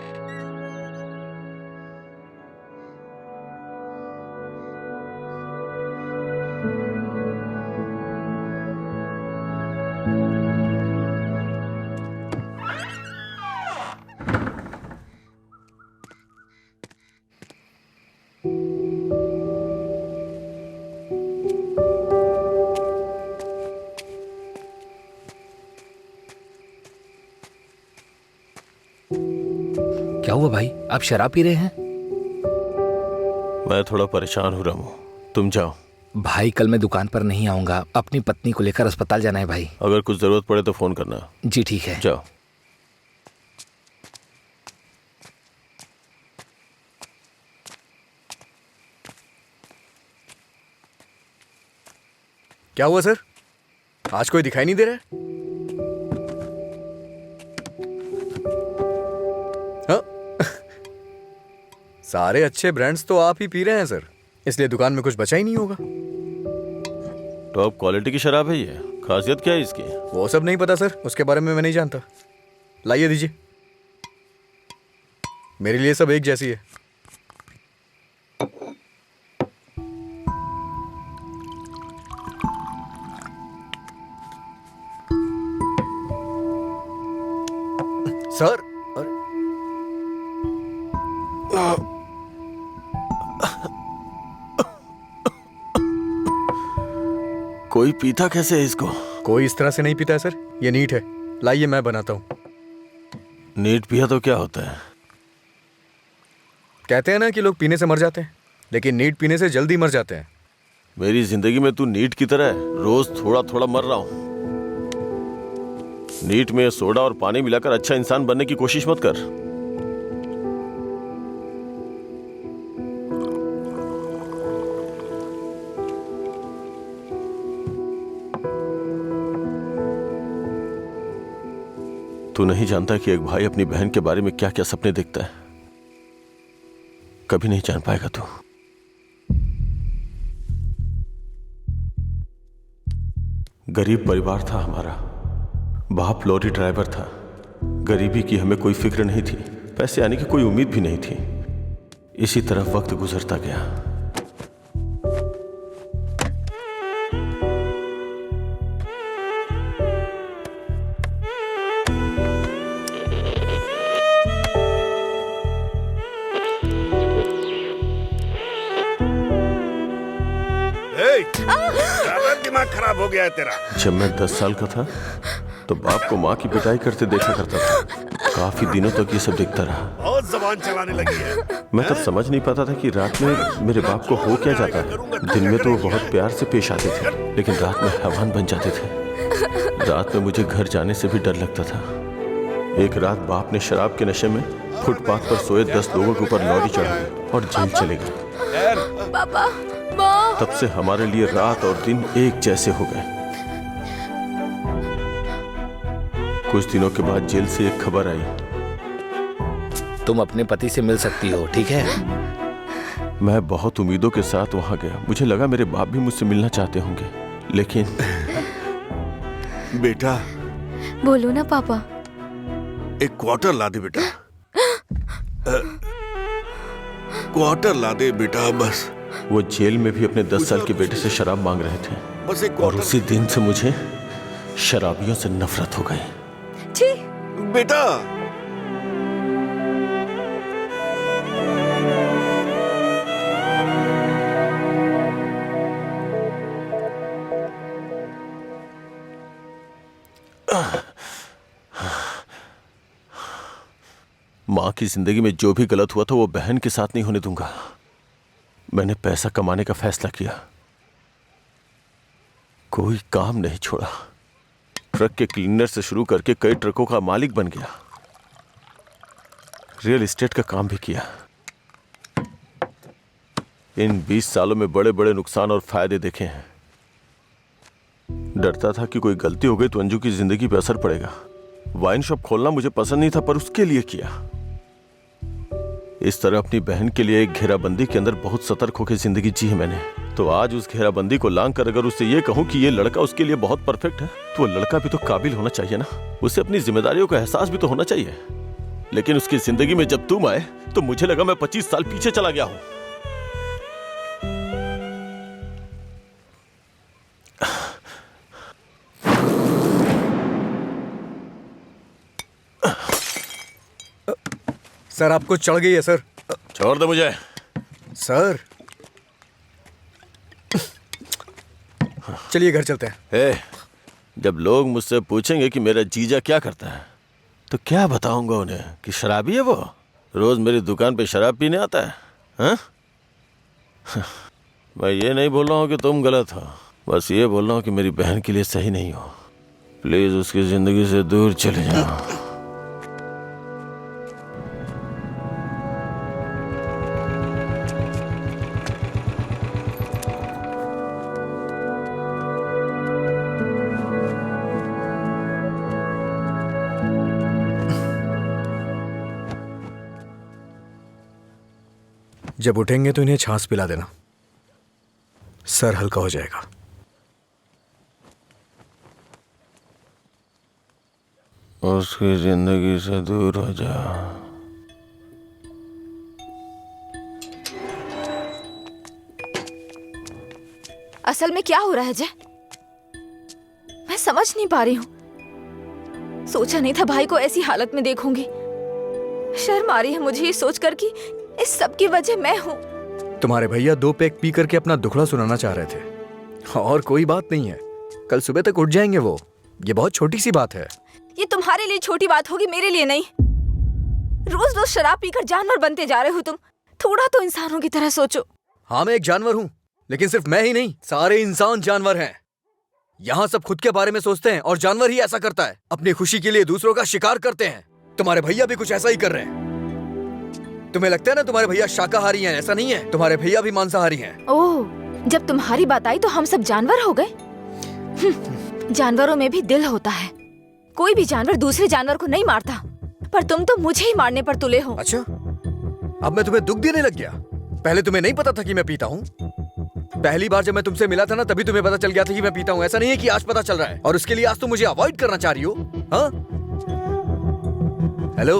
क्या हुआ भाई, आप शराब पी रहे हैं? मैं थोड़ा परेशान हो रहा हूँ, तुम जाओ। भाई कल मैं दुकान पर नहीं आऊंगा, अपनी पत्नी को लेकर अस्पताल जाना है भाई। अगर कुछ जरूरत पड़े तो फोन करना। जी ठीक है। जाओ। क्या हुआ सर? आज कोई दिखाई नहीं दे रहा है? हाँ? सारे अच्छे ब्रांड्स तो आप ही पी रहे हैं सर, इसलिए दुकान में कुछ बचा ही नहीं होगा। टॉप क्वालिटी की शराब है ये, खासियत क्या है इसकी? वो सब नहीं पता सर, उसके बारे में मैं नहीं जानता। लाइए दीजिए, मेरे लिए सब एक जैसी है। सर, अरे कोई पीता कैसे है इसको? कोई इस तरह से नहीं पीता है सर, ये नीट है। लाइए मैं बनाता हूँ। नीट पिया तो क्या होता है? कहते हैं ना कि लोग पीने से मर जाते हैं, लेकिन नीट पीने से जल्दी मर जाते हैं। मेरी जिंदगी में तू नीट की तरह है, रोज थोड़ा थोड़ा मर रहा हूँ। नीट में सोडा और पानी मिलाकर अच्छा इंसान बनने की कोशिश मत कर। तू नहीं जानता कि एक भाई अपनी बहन के बारे में क्या क्या सपने देखता है। कभी नहीं जान पाएगा तू। गरीब परिवार था हमारा, बाप लॉरी ड्राइवर था। गरीबी की हमें कोई फिक्र नहीं थी, पैसे आने की कोई उम्मीद भी नहीं थी। इसी तरह वक्त गुजरता गया। ज्यादा दिमाग खराब हो गया है तेरा। जब मैं 10 साल का था तो बाप को माँ की पिटाई करते देखा करता था। काफी दिनों तक ये सब देखता रहा। बहुत जबान चलाने लगी है। मैं तब समझ नहीं पाता था कि रात में मेरे बाप को हो क्या जाता है। दिन में तो वो बहुत प्यार से पेश आते थे, लेकिन रात में हैवान बन जाते थे। रात में मुझे घर जाने से भी डर लगता था। एक रात बाप ने शराब के नशे में फुटपाथ पर सोए 10 लोगों के ऊपर लॉरी चढ़ा दी और जेल चले गए। पापा, माँ। तब से हमारे लिए रात और दिन एक जैसे हो गए। कुछ दिनों के बाद जेल से एक खबर आई, तुम अपने पति से मिल सकती हो, ठीक है? मैं बहुत उम्मीदों के साथ वहां गया। मुझे लगा मेरे बाप भी मुझसे मिलना चाहते होंगे, लेकिन बेटा, बोलो ना पापा। एक क्वार्टर ला दे बेटा। क्वार्टर ला दे बेटा बस। वो जेल में भी अपने 10 साल के बेटे से शराब मांग रहे थे, बस एक और उसी दिन से मुझे शराबियों से नफरत हो गई। बेटा, माँ की जिंदगी में जो भी गलत हुआ था वो बहन के साथ नहीं होने दूंगा। मैंने पैसा कमाने का फैसला किया, कोई काम नहीं छोड़ा। ट्रक के क्लीनर से शुरू करके कई ट्रकों का मालिक बन गया। रियल एस्टेट का काम भी किया। इन 20 सालों में बड़े बड़े नुकसान और फायदे देखे हैं। डरता था कि कोई गलती हो गई तो अंजू की जिंदगी पे असर पड़ेगा। वाइन शॉप खोलना मुझे पसंद नहीं था, पर उसके लिए किया। इस तरह अपनी बहन के लिए एक घेराबंदी के अंदर बहुत सतर्क होकर जिंदगी जी है मैंने। तो आज उस घेराबंदी को लांग कर अगर उससे ये कहूं कि ये लड़का उसके लिए बहुत परफेक्ट है, तो वो लड़का भी तो काबिल होना चाहिए ना। उसे अपनी जिम्मेदारियों का एहसास भी तो होना चाहिए। लेकिन उसकी जिंदगी में जब तुम आए तो मुझे लगा मैं 25 साल पीछे चला गया हूं। सर आपको चढ़ गई है सर। छोड़ दे मुझे। सर चलिए घर चलते हैं। ए, जब लोग मुझसे पूछेंगे कि मेरा जीजा क्या करता है तो क्या बताऊंगा उन्हें कि शराबी है वो, रोज मेरी दुकान पे शराब पीने आता है। हाँ? मैं ये नहीं बोल रहा हूँ कि तुम गलत हो, बस ये बोल रहा हूँ कि मेरी बहन के लिए सही नहीं हो। प्लीज उसकी जिंदगी से दूर चले जाओ। जब उठेंगे तो इन्हें छाछ पिला देना, सर हल्का हो जाएगा। उसकी जिंदगी से दूर हो जा। असल में क्या हो रहा है जय, मैं समझ नहीं पा रही हूँ। सोचा नहीं था भाई को ऐसी हालत में देखूंगी। शर्म आ रही है मुझे ये सोचकर कि इस सब की वजह मैं हूँ। तुम्हारे भैया 2 पैक पी करके अपना दुखड़ा सुनाना चाह रहे थे और कोई बात नहीं है, कल सुबह तक उठ जाएंगे वो। ये बहुत छोटी सी बात है। ये तुम्हारे लिए छोटी बात होगी, मेरे लिए नहीं। रोज रोज शराब पीकर जानवर बनते जा रहे हो तुम। थोड़ा तो इंसानों की तरह सोचो। हाँ मैं एक जानवर हूँ, लेकिन सिर्फ मैं ही नहीं, सारे इंसान जानवर हैं। यहाँ सब खुद के बारे में सोचते हैं और जानवर ही ऐसा करता है, अपनी खुशी के लिए दूसरों का शिकार करते हैं। तुम्हारे भैया भी कुछ ऐसा ही कर रहे हैं। तुम्हें लगता है ना तुम्हारे भैया शाकाहारी हैं, ऐसा नहीं है, तुम्हारे भैया भी मांसाहारी हैं। ओह, जब तुम्हारी बात आई तो हम सब जानवर हो गए। जानवरों में भी दिल होता है। कोई भी जानवर दूसरे जानवर को नहीं मारता, पर तुम तो मुझे ही मारने पर तुले हो। अच्छा, अब मैं तुम्हें दुख देने लग गया? पहले तुम्हें नहीं पता था कि मैं पीता हूँ? पहली बार जब मैं तुमसे मिला था ना, तभी तुम्हें पता चल गया था कि मैं पीता हूँ। ऐसा नहीं है कि आज पता चल रहा है और उसके लिए आज तुम मुझे अवॉइड करना चाह रही हो। हाँ? हेलो,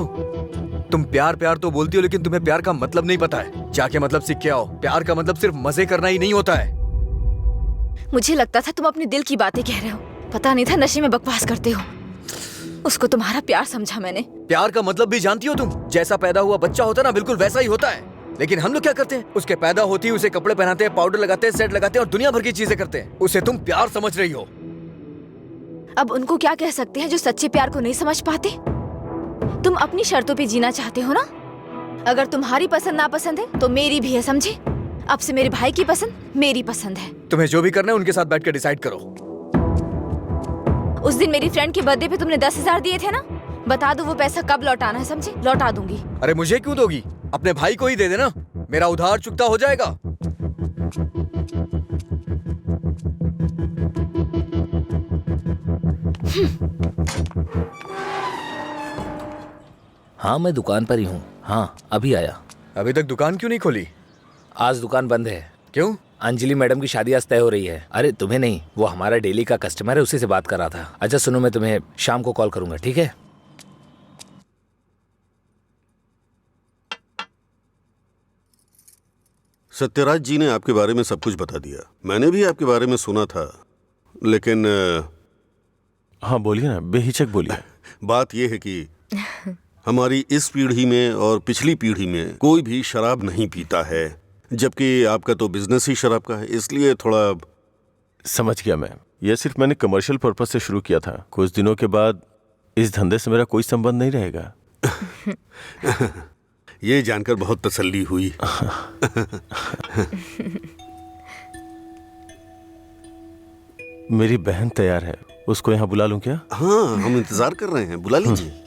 तुम प्यार प्यार तो बोलती हो, लेकिन तुम्हें प्यार का मतलब नहीं पता है। जाके मतलब सीख के आओ। प्यार का मतलब सिर्फ मजे करना ही नहीं होता है। मुझे लगता था तुम अपने दिल की बातें कह रहे हो, पता नहीं था नशे में बकवास करते हो। उसको तुम्हारा प्यार समझा मैंने। प्यार का मतलब भी जानती हो तुम? जैसा पैदा हुआ बच्चा होता है ना, बिल्कुल वैसा ही होता है। लेकिन हम लोग क्या करते हैं, उसके पैदा होती है उसे कपड़े पहनाते हैं, पाउडर लगाते हैं, सेट लगाते हैं और दुनिया भर की चीजें करते हैं। उसे तुम प्यार समझ रही हो। अब उनको क्या कह सकते हैं जो सच्चे प्यार को नहीं समझ पाते? तुम अपनी शर्तों पे जीना चाहते हो ना। अगर तुम्हारी पसंद नापसंद है तो मेरी भी है, समझे? अब से मेरे भाई की पसंद मेरी पसंद है। तुम्हें जो भी करना है उनके साथ बैठ कर डिसाइड करो। उस दिन मेरी फ्रेंड के बर्थडे पे तुमने 10,000 दिए थे ना, बता दो वो पैसा कब लौटाना है, समझे? लौटा दूंगी। अरे मुझे क्यों दोगी? अपने भाई को ही दे देना, मेरा उधार चुकता हो जाएगा। हाँ मैं दुकान पर ही हूँ। हाँ अभी आया। अभी तक दुकान क्यों नहीं खोली? आज दुकान बंद है। क्यों? अंजलि मैडम की शादी आज तय हो रही है। अरे तुम्हें नहीं, वो हमारा डेली का कस्टमर है, उसी से बात कर रहा था। अच्छा सुनो, मैं तुम्हें शाम को कॉल करूंगा, ठीक है? सत्यराज जी ने आपके बारे में सब कुछ बता दिया। मैंने भी आपके बारे में सुना था, लेकिन हाँ बोलिए ना, बेहिचक बोलिए। बात यह है कि हमारी इस पीढ़ी में और पिछली पीढ़ी में कोई भी शराब नहीं पीता है, जबकि आपका तो बिजनेस ही शराब का है, इसलिए थोड़ा। समझ गया मैं। यह सिर्फ मैंने कमर्शियल पर्पस से शुरू किया था। कुछ दिनों के बाद इस धंधे से मेरा कोई संबंध नहीं रहेगा। ये जानकर बहुत तसल्ली हुई। मेरी बहन तैयार है, उसको यहाँ बुला लूं क्या? हाँ हम इंतजार कर रहे हैं, बुला लीजिए।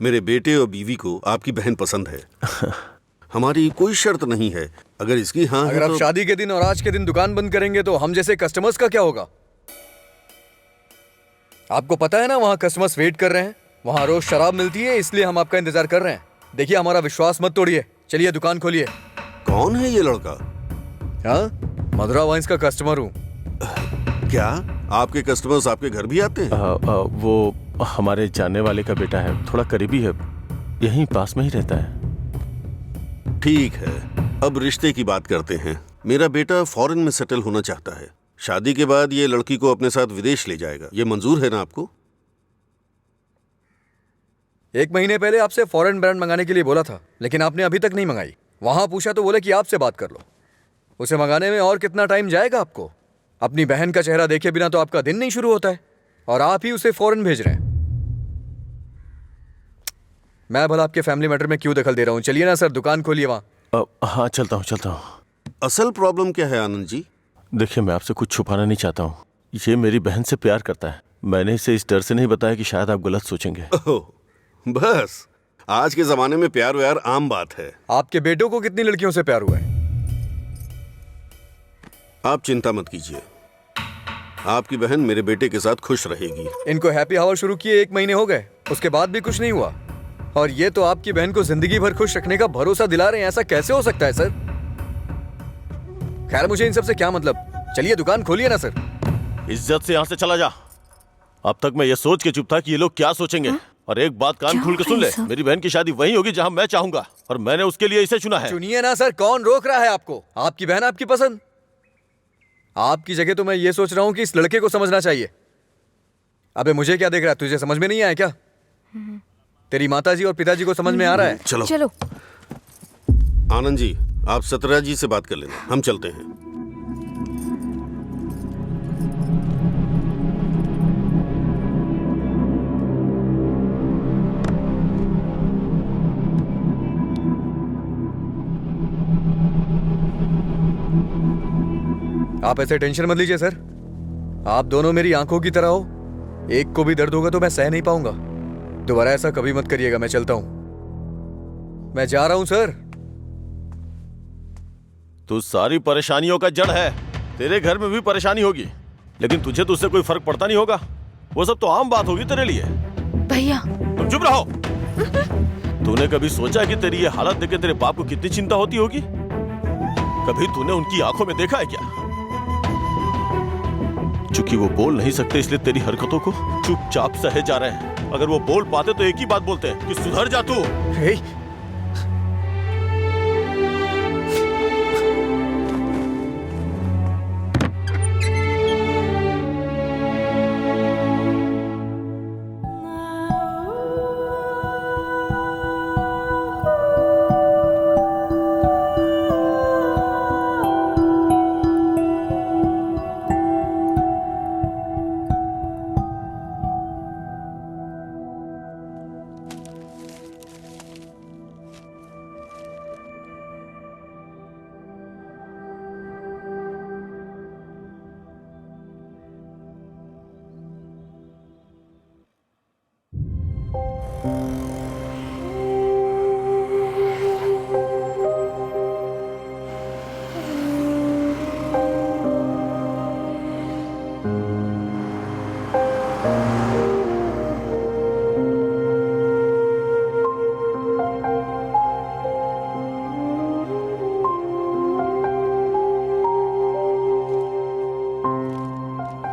मेरे बेटे और बीवी को आपकी बहन पसंद है। हमारी कोई शर्त नहीं है, अगर इसकी हाँ अगर है आप तो शादी के दिन और आज के दिन दुकान बंद करेंगे तो हम जैसे कस्टमर्स का क्या होगा? आपको पता है ना वहाँ कस्टमर्स वेट कर रहे हैं, वहाँ रोज शराब मिलती है, इसलिए हम आपका इंतजार कर रहे हैं। देखिए हमारा विश्वास मत तोड़िए, चलिए दुकान खोलिए। कौन है ये लड़का? हाँ, मधुरा वाइन्स का कस्टमर हूँ। क्या आपके कस्टमर्स आपके घर भी आते हैं? वो हमारे जानने वाले का बेटा है, थोड़ा करीबी है, यहीं पास में ही रहता है। ठीक है, अब रिश्ते की बात करते हैं। मेरा बेटा फॉरेन में सेटल होना चाहता है। शादी के बाद ये लड़की को अपने साथ विदेश ले जाएगा। ये मंजूर है ना आपको? 1 महीने पहले आपसे फॉरेन ब्रांड मंगाने के लिए बोला था, लेकिन आपने अभी तक नहीं मंगाई। वहां पूछा तो बोले कि आपसे बात कर लो। उसे मंगाने में और कितना टाइम जाएगा आपको? अपनी बहन का चेहरा देखे बिना तो आपका दिन नहीं शुरू होता है, और आप ही उसे फॉरेन भेज रहे हैं। मैं भला आपके फैमिली मैटर में क्यों दखल दे रहा हूँ? चलिए ना सर, दुकान खोलिए वहां। हाँ चलता हूँ। असल प्रॉब्लम क्या है आनंद जी? देखिए मैं आपसे कुछ छुपाना नहीं चाहता हूँ। ये मेरी बहन से प्यार करता है। मैंने इसे इस डर से नहीं बताया कि शायद आप गलत सोचेंगे। ओह, बस आज के जमाने में प्यार व्यार आम बात है। आपके बेटों को कितनी लड़कियों से प्यार हुआ है? आप चिंता मत कीजिए, आपकी बहन मेरे बेटे के साथ खुश रहेगी। इनको हैप्पी हावर शुरू किए 1 महीने हो गए, उसके बाद भी कुछ नहीं हुआ, और ये तो आपकी बहन को जिंदगी भर खुश रखने का भरोसा दिला रहे हैं। ऐसा कैसे हो सकता है सर? खैर मुझे इन सब से क्या मतलब, चलिए दुकान खोलिए ना सर। इज्जत से यहाँ से चला जा। अब तक मैं ये सोच के चुप था कि ये लोग क्या सोचेंगे। और एक बात कान खोल के सुन ले, मेरी बहन की शादी वहीं होगी जहाँ मैं चाहूंगा, और मैंने उसके लिए इसे चुना है। चुनिए ना सर, कौन रोक रहा है आपको? आपकी बहन आपकी पसंद। आपकी जगह तो मैं ये सोच रहा हूँ कि इस लड़के को समझना चाहिए। अबे मुझे क्या देख रहा है, तुझे समझ में नहीं आया क्या? तेरी माताजी और पिताजी को समझ में आ रहा है? चलो। आनंद जी, आप सतरा जी से बात कर लेना, हम चलते हैं। आप ऐसे टेंशन मत लीजिए सर, आप दोनों मेरी आंखों की तरह हो। एक को भी दर्द होगा तो मैं सह नहीं पाऊंगा। दोबारा ऐसा कभी मत करिएगा। मैं चलता हूं, मैं जा रहा हूं सर। तू सारी परेशानियों का जड़ है। तेरे घर में भी परेशानी होगी, लेकिन तुझे तो उससे कोई फर्क पड़ता नहीं होगा। वो सब तो आम बात होगी तेरे लिए। भैया तुम चुप रहो। तूने कभी सोचा कि तेरी ये हालत देख के तेरे बाप को कितनी चिंता होती होगी? कभी तूने उनकी आंखों में देखा है क्या? चूंकि वो बोल नहीं सकते, इसलिए तेरी हरकतों को चुपचाप सहे जा रहे हैं। अगर वो बोल पाते तो एक ही बात बोलते हैं कि सुधर जा तू।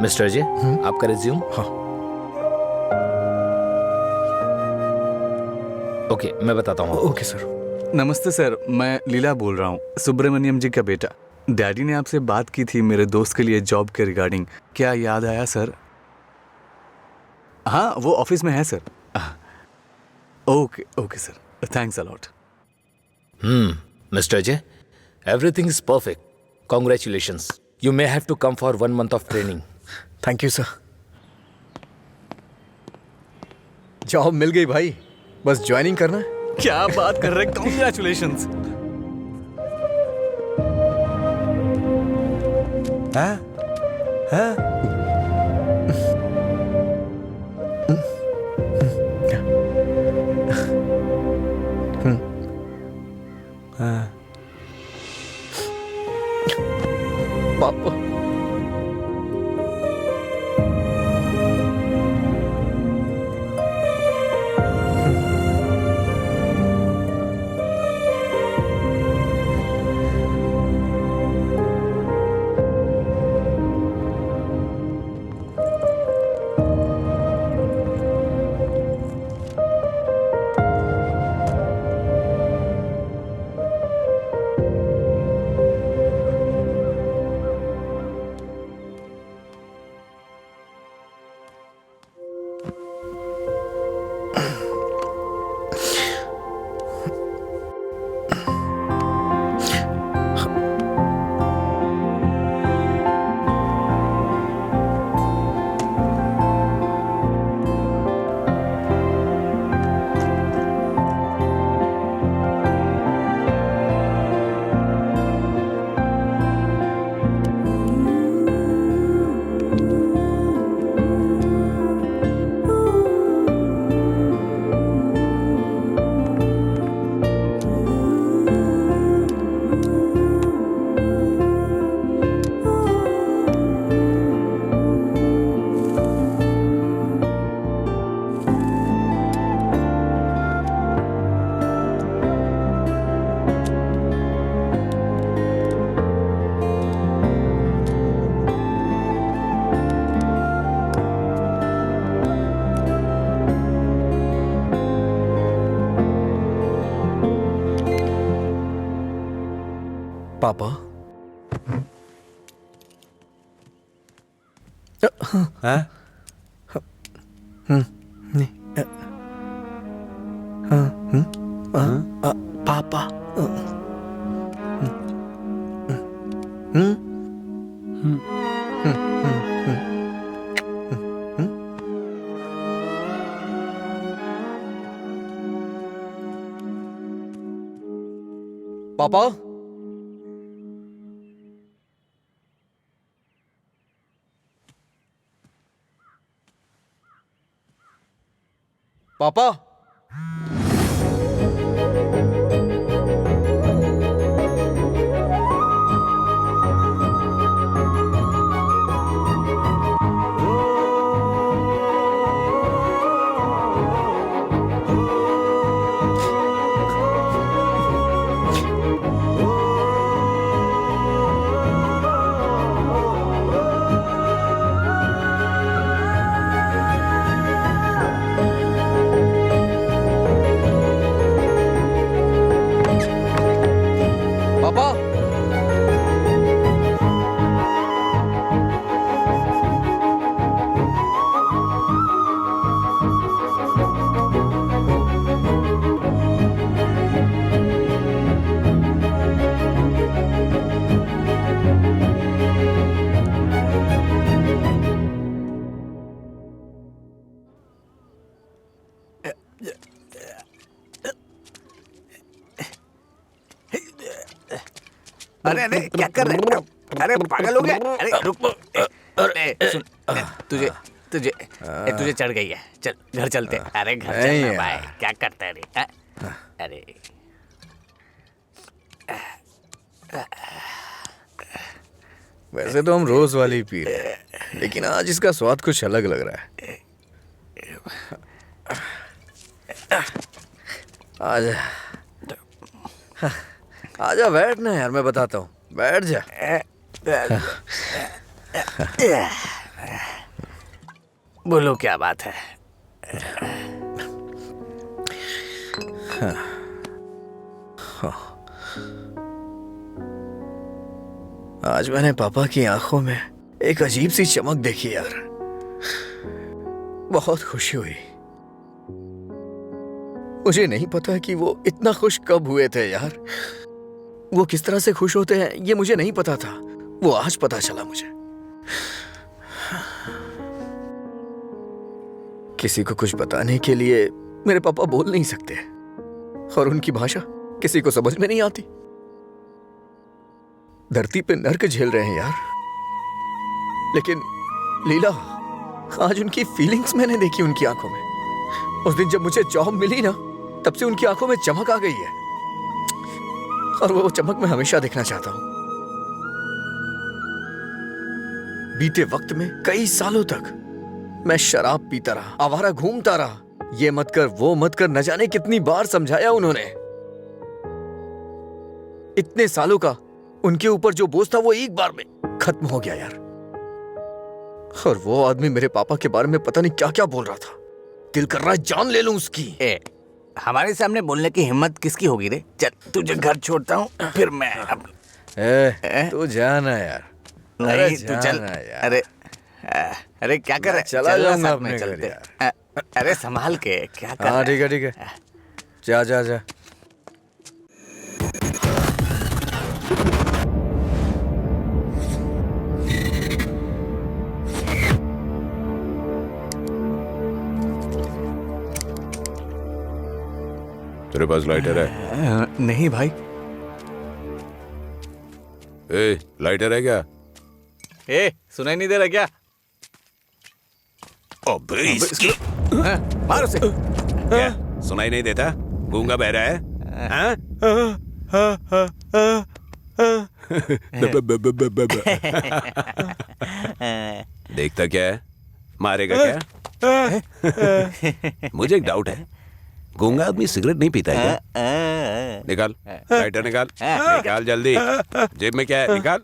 मिस्टर अजय, आपका रिज्यूम। हाँ। ओके, मैं बताता हूँ। Okay sir. नमस्ते सर, मैं लीला बोल रहा हूँ, सुब्रमण्यम जी का बेटा। डैडी ने आपसे बात की थी मेरे दोस्त के लिए जॉब के रिगार्डिंग। क्या याद आया सर? हाँ, वो ऑफिस में है sir. Okay okay sir, thanks a lot. Mister Ajay, everything is perfect. Congratulations. You may have to come for 1 month of training. Thank you sir. Job मिल गई भाई, बस ज्वाइनिंग करना है। क्या बात कर रहे हैं, कॉन्ग्रेचुलेशंस। पापा। हाँ? पापा। पापा। पापा। पापा। अरे अरे क्या कर रहे हैं? अरे पागल हो गया? अरे रुक। अरे सुन, तुझे तुझे तुझे चढ़ गई है। चल घर चलते हैं। अरे घर चलना भाई, क्या करता है रे? अरे वैसे तो हम रोज वाली ही पी रहे हैं, लेकिन आज इसका स्वाद कुछ अलग लग रहा है। आजा आजा, बैठ ना यार, मैं बताता हूँ, बैठ जा। बोलो क्या बात है? आज मैंने पापा की आंखों में एक अजीब सी चमक देखी यार, बहुत खुशी हुई। मुझे नहीं पता कि वो इतना खुश कब हुए थे यार। वो किस तरह से खुश होते हैं ये मुझे नहीं पता था, वो आज पता चला मुझे। किसी को कुछ बताने के लिए मेरे पापा बोल नहीं सकते, और उनकी भाषा किसी को समझ में नहीं आती। धरती पे नर्क झेल रहे हैं यार, लेकिन लीला, आज उनकी फीलिंग्स मैंने देखी उनकी आंखों में। उस दिन जब मुझे जॉब मिली ना, तब से उनकी आंखों में चमक आ गई है, और वो चमक मैं हमेशा देखना चाहता हूं। बीते वक्त में कई सालों तक मैं शराब पीता रहा, आवारा घूमता रहा, ये मत कर वो मत कर, न जाने कितनी बार समझाया उन्होंने। इतने सालों का उनके ऊपर जो बोझ था वो एक बार में खत्म हो गया यार। और वो आदमी मेरे पापा के बारे में पता नहीं क्या क्या बोल रहा था। दिल कर रहा है जान ले लूं उसकी। हमारे सामने बोलने की हिम्मत किसकी होगी रे? चल तुझे घर छोड़ता हूँ, फिर मैं तू जाना यार। नहीं तू चल यार। अरे अरे क्या कर रहा है? चला चल जाऊंगा साथ में अपने घर चलते। यार। अरे संभाल के क्या कर रहा हाँ है? ठीक है ठीक है, जा जा जा। तेरे पास लाइटर है? नहीं भाई। ए, लाइटर है क्या? सुनाई नहीं दे रहा क्या? अबे इसकी मार उसे। क्या सुनाई नहीं देता? गूंगा बहरा है? हाँ? देखता क्या है? मारेगा क्या? मुझे एक डाउट है, गूंगा आदमी सिगरेट नहीं पीता है क्या? निकाल लाइटर, निकाल निकाल जल्दी। जेब में क्या है? निकाल।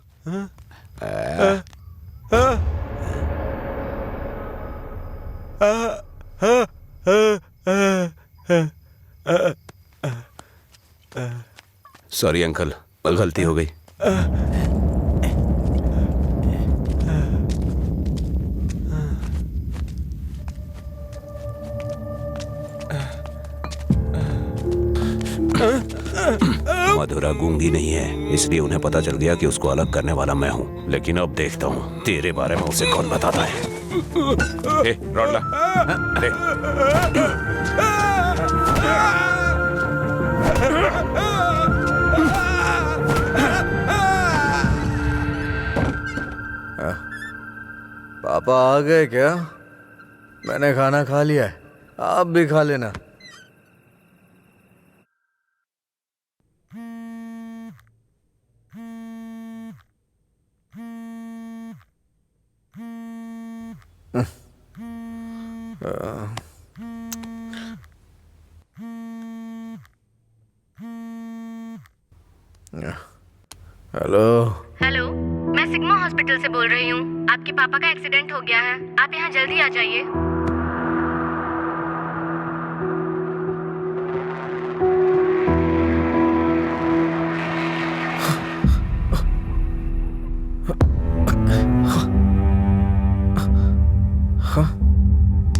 सॉरी अंकल, गलती हो गई। मधुरा गूंगी नहीं है, इसलिए उन्हें पता चल गया कि उसको अलग करने वाला मैं हूँ। लेकिन अब देखता हूँ तेरे बारे में उसे कौन बताता है। ए, रॉडला, ले। पापा आ गए क्या? मैंने खाना खा लिया है, आप भी खा लेना। हेलो। हेलो, मैं सिग्मा हॉस्पिटल से बोल रही हूँ। आपके पापा का एक्सीडेंट हो गया है, आप यहाँ जल्दी आ जाइए।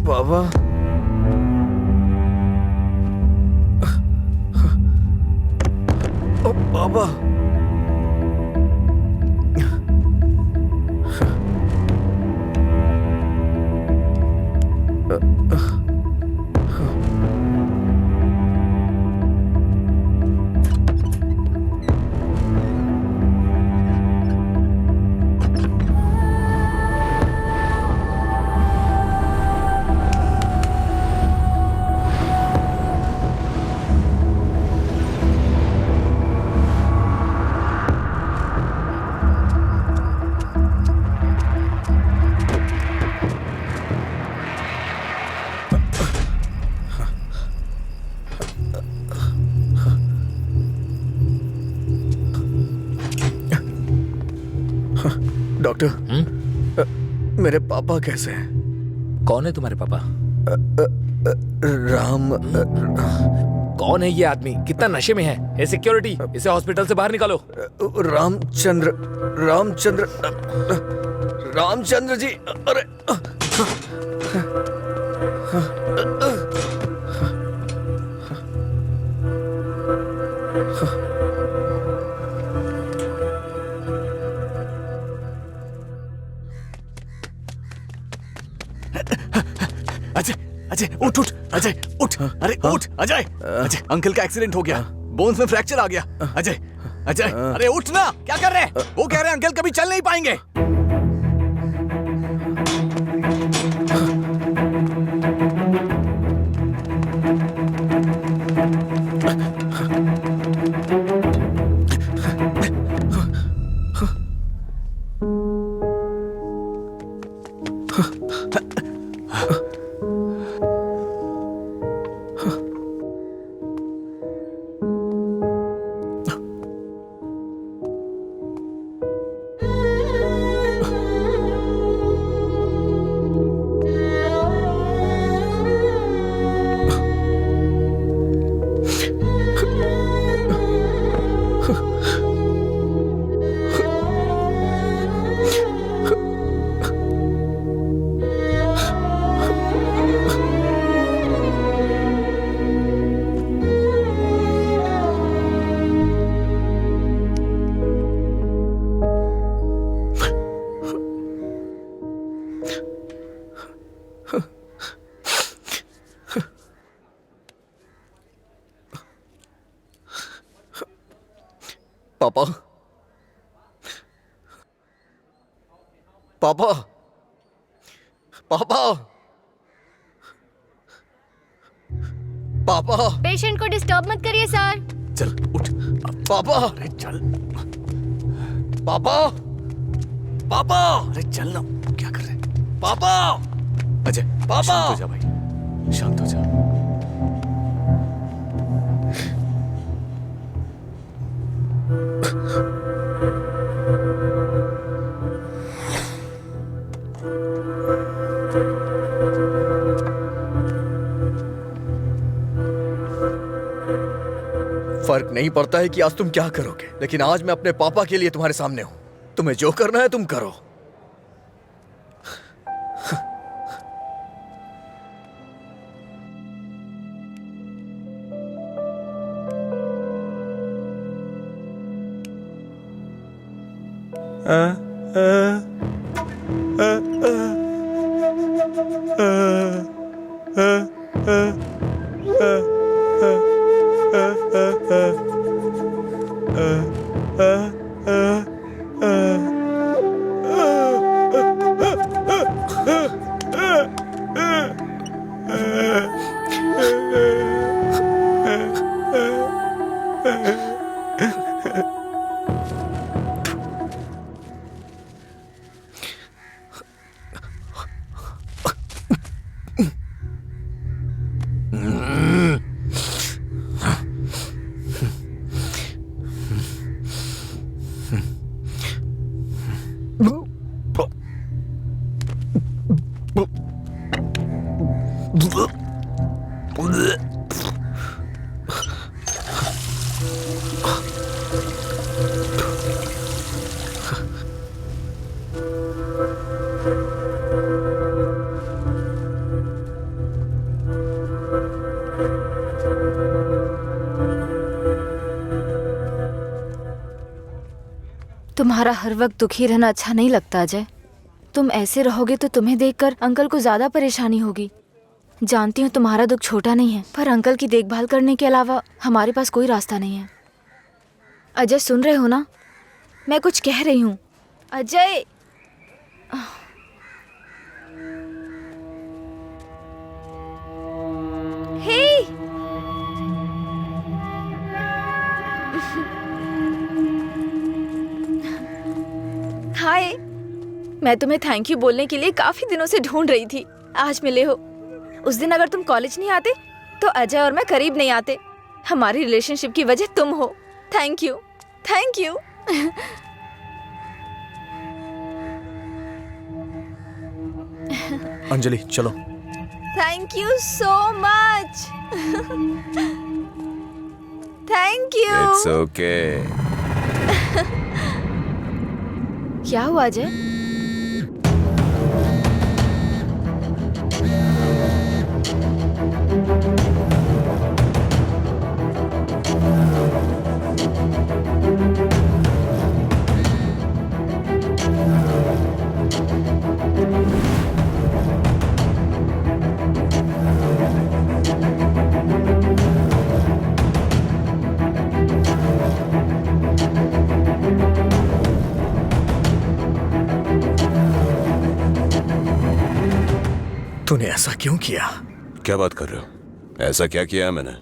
बाबा, बाबा, डॉक्टर, मेरे पापा कैसे हैं? कौन है तुम्हारे पापा? राम। कौन है ये आदमी? कितना नशे में है? ए सिक्योरिटी, इसे हॉस्पिटल से बाहर निकालो। रामचंद्र, रामचंद्र, रामचंद्र जी। अरे अजय, अजय उठ उठ, अजय उठ, अरे उठ अजय। अजय, अंकल का एक्सीडेंट हो गया, बोन्स में फ्रैक्चर आ गया। अजय, अजय, अरे उठ ना, क्या कर रहे हैं? वो कह रहे हैं अंकल कभी चल नहीं पाएंगे। पापा, पापा, पापा, पापा। पेशेंट को डिस्टर्ब मत करिए सर। चल उठ पापा, अरे चल पापा, पापा, अरे चल ना, क्या कर रहे हैं? पापा, अजय पापा। शांत हो जा भाई, शांत हो जा। फर्क नहीं पड़ता है कि आज तुम क्या करोगे, लेकिन आज मैं अपने पापा के लिए तुम्हारे सामने हूं। तुम्हें जो करना है तुम करो। तुम्हारा हर वक्त दुखी रहना अच्छा नहीं लगता अजय। तुम ऐसे रहोगे तो तुम्हें देखकर अंकल को ज्यादा परेशानी होगी। जानती हूँ तुम्हारा दुख छोटा नहीं है, पर अंकल की देखभाल करने के अलावा हमारे पास कोई रास्ता नहीं है। अजय सुन रहे हो ना, मैं कुछ कह रही हूँ। अजय हे हाय, मैं तुम्हें थैंक यू बोलने के लिए काफी दिनों से ढूंढ रही थी। आज मिले हो। उस दिन अगर तुम कॉलेज नहीं आते तो अजय और मैं करीब नहीं आते। हमारी रिलेशनशिप की वजह तुम हो। Thank you, thank you. Anjali चलो। Thank you so much. Thank you. It's okay. क्या हुआ अजय? तूने ऐसा क्यों किया? क्या बात कर रहे हो? ऐसा क्या किया है मैंने?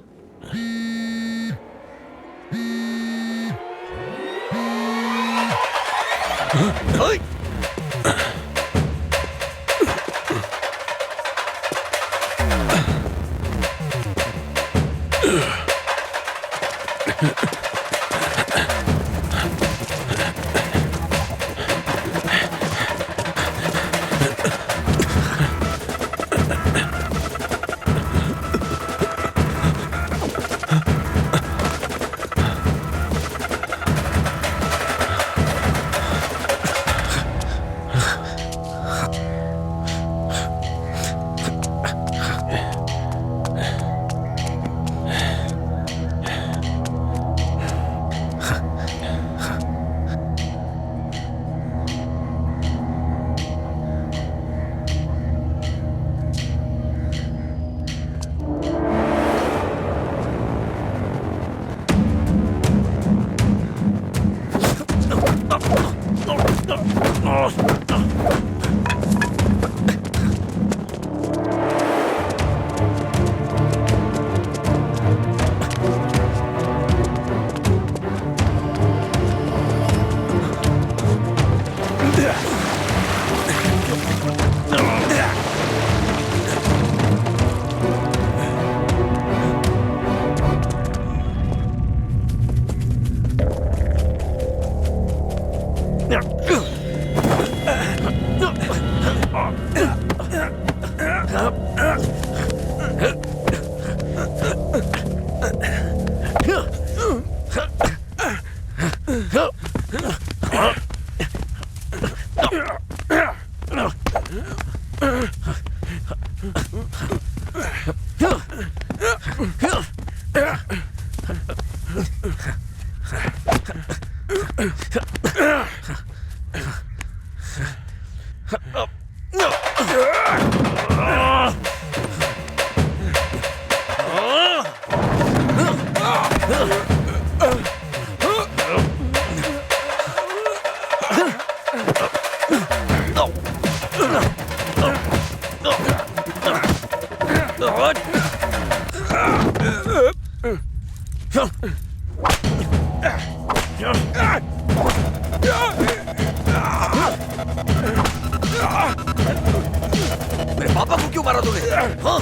मेरे पापा को क्यों मारा तूने? हाँ?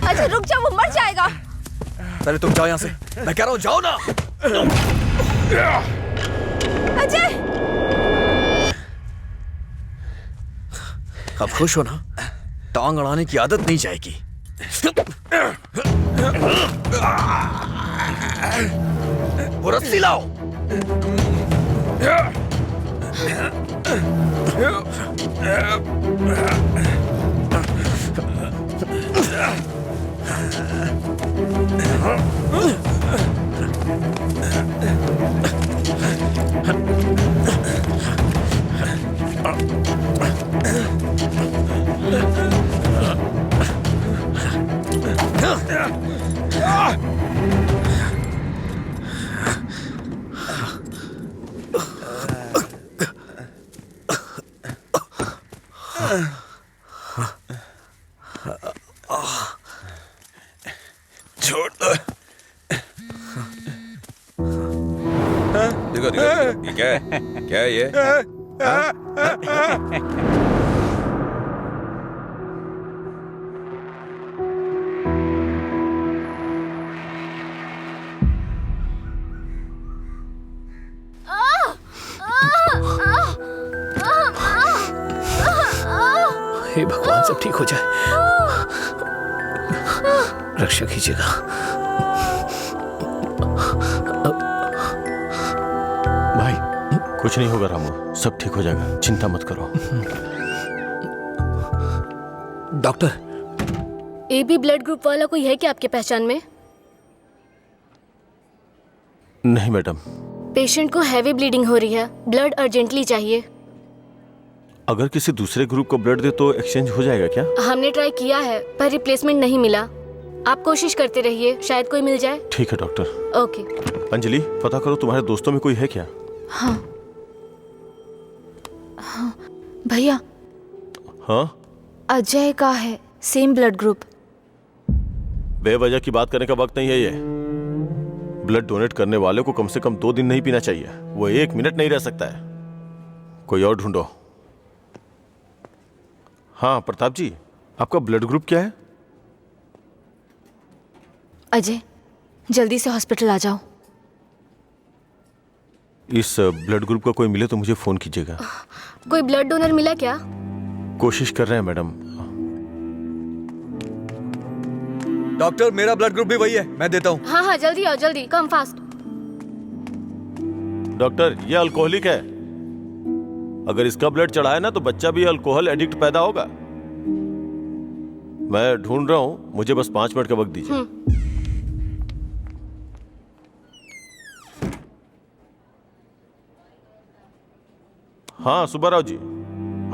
अजय रुक जाओ, वो मर जाएगा। पहले तुम जाओ यहाँ से, मैं कह रहा हूँ जाओ ना। अजय, अब खुश हो ना? टांग अड़ाने की आदत नहीं जाएगी। वो रस्सी लाओ। छोड़ दो। देखो देखो, ये क्या है? क्या है ये? हे भगवान, सब ठीक हो जाए। रक्षा कीजिएगा। भाई कुछ नहीं होगा रामू, सब ठीक हो जाएगा, चिंता मत करो। डॉक्टर, AB ब्लड ग्रुप वाला कोई है क्या आपके पहचान में? नहीं मैडम। पेशेंट को हैवी ब्लीडिंग हो रही है, ब्लड अर्जेंटली चाहिए। अगर किसी दूसरे ग्रुप को ब्लड दे तो एक्सचेंज हो जाएगा क्या? हमने ट्राई किया है पर रिप्लेसमेंट नहीं मिला। आप कोशिश करते रहिए, शायद कोई मिल जाए। ठीक है डॉक्टर। ओके। अंजलि, पता करो तुम्हारे दोस्तों में कोई है क्या? हाँ हाँ भैया, हाँ अजय का है सेम ब्लड ग्रुप। बेवजह की बात करने का वक्त नहीं है ये। ब्लड डोनेट करने वाले को कम से कम 2 दिन नहीं पीना चाहिए, वो 1 मिनट नहीं रह सकता है। कोई और ढूंढो। हाँ प्रताप जी, आपका ब्लड ग्रुप क्या है? अजय, जल्दी से हॉस्पिटल आ जाओ। इस ब्लड ग्रुप का कोई मिले तो मुझे फोन कीजिएगा। कोई ब्लड डोनर मिला क्या? कोशिश कर रहे हैं मैडम। डॉक्टर, मेरा ब्लड ग्रुप भी वही है, मैं देता हूँ। हाँ हाँ जल्दी आओ, जल्दी, कम फास्ट। डॉक्टर, ये अल्कोहलिक है, अगर इसका ब्लड चढ़ाए ना तो बच्चा भी अल्कोहल एडिक्ट पैदा होगा। मैं ढूंढ रहा हूँ, मुझे बस 5 मिनट का वक्त दीजिए। हाँ सुब्बाराव जी।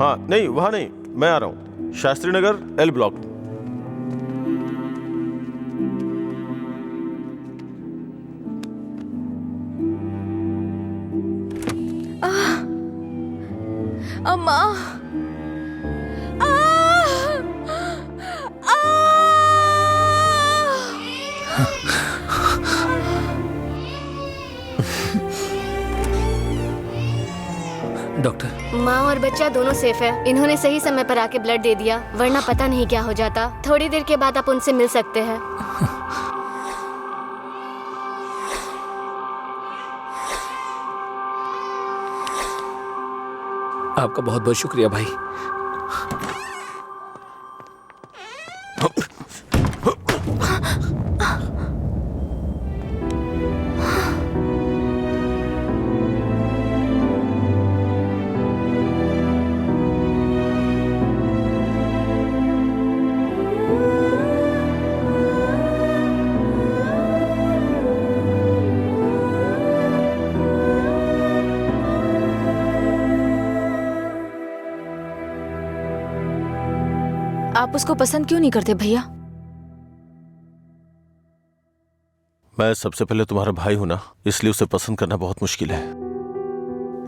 हाँ नहीं, वहां नहीं, मैं आ रहा हूँ, शास्त्री नगर L ब्लॉक। अम्मा, डॉक्टर, माँ और बच्चा दोनों सेफ है। इन्होंने सही समय पर आके ब्लड दे दिया, वरना पता नहीं क्या हो जाता। थोड़ी देर के बाद आप उनसे मिल सकते हैं। आपका बहुत बहुत शुक्रिया भाई। आप उसको पसंद क्यों नहीं करते भैया? मैं सबसे पहले तुम्हारा भाई हूं ना, इसलिए उसे पसंद करना बहुत मुश्किल है।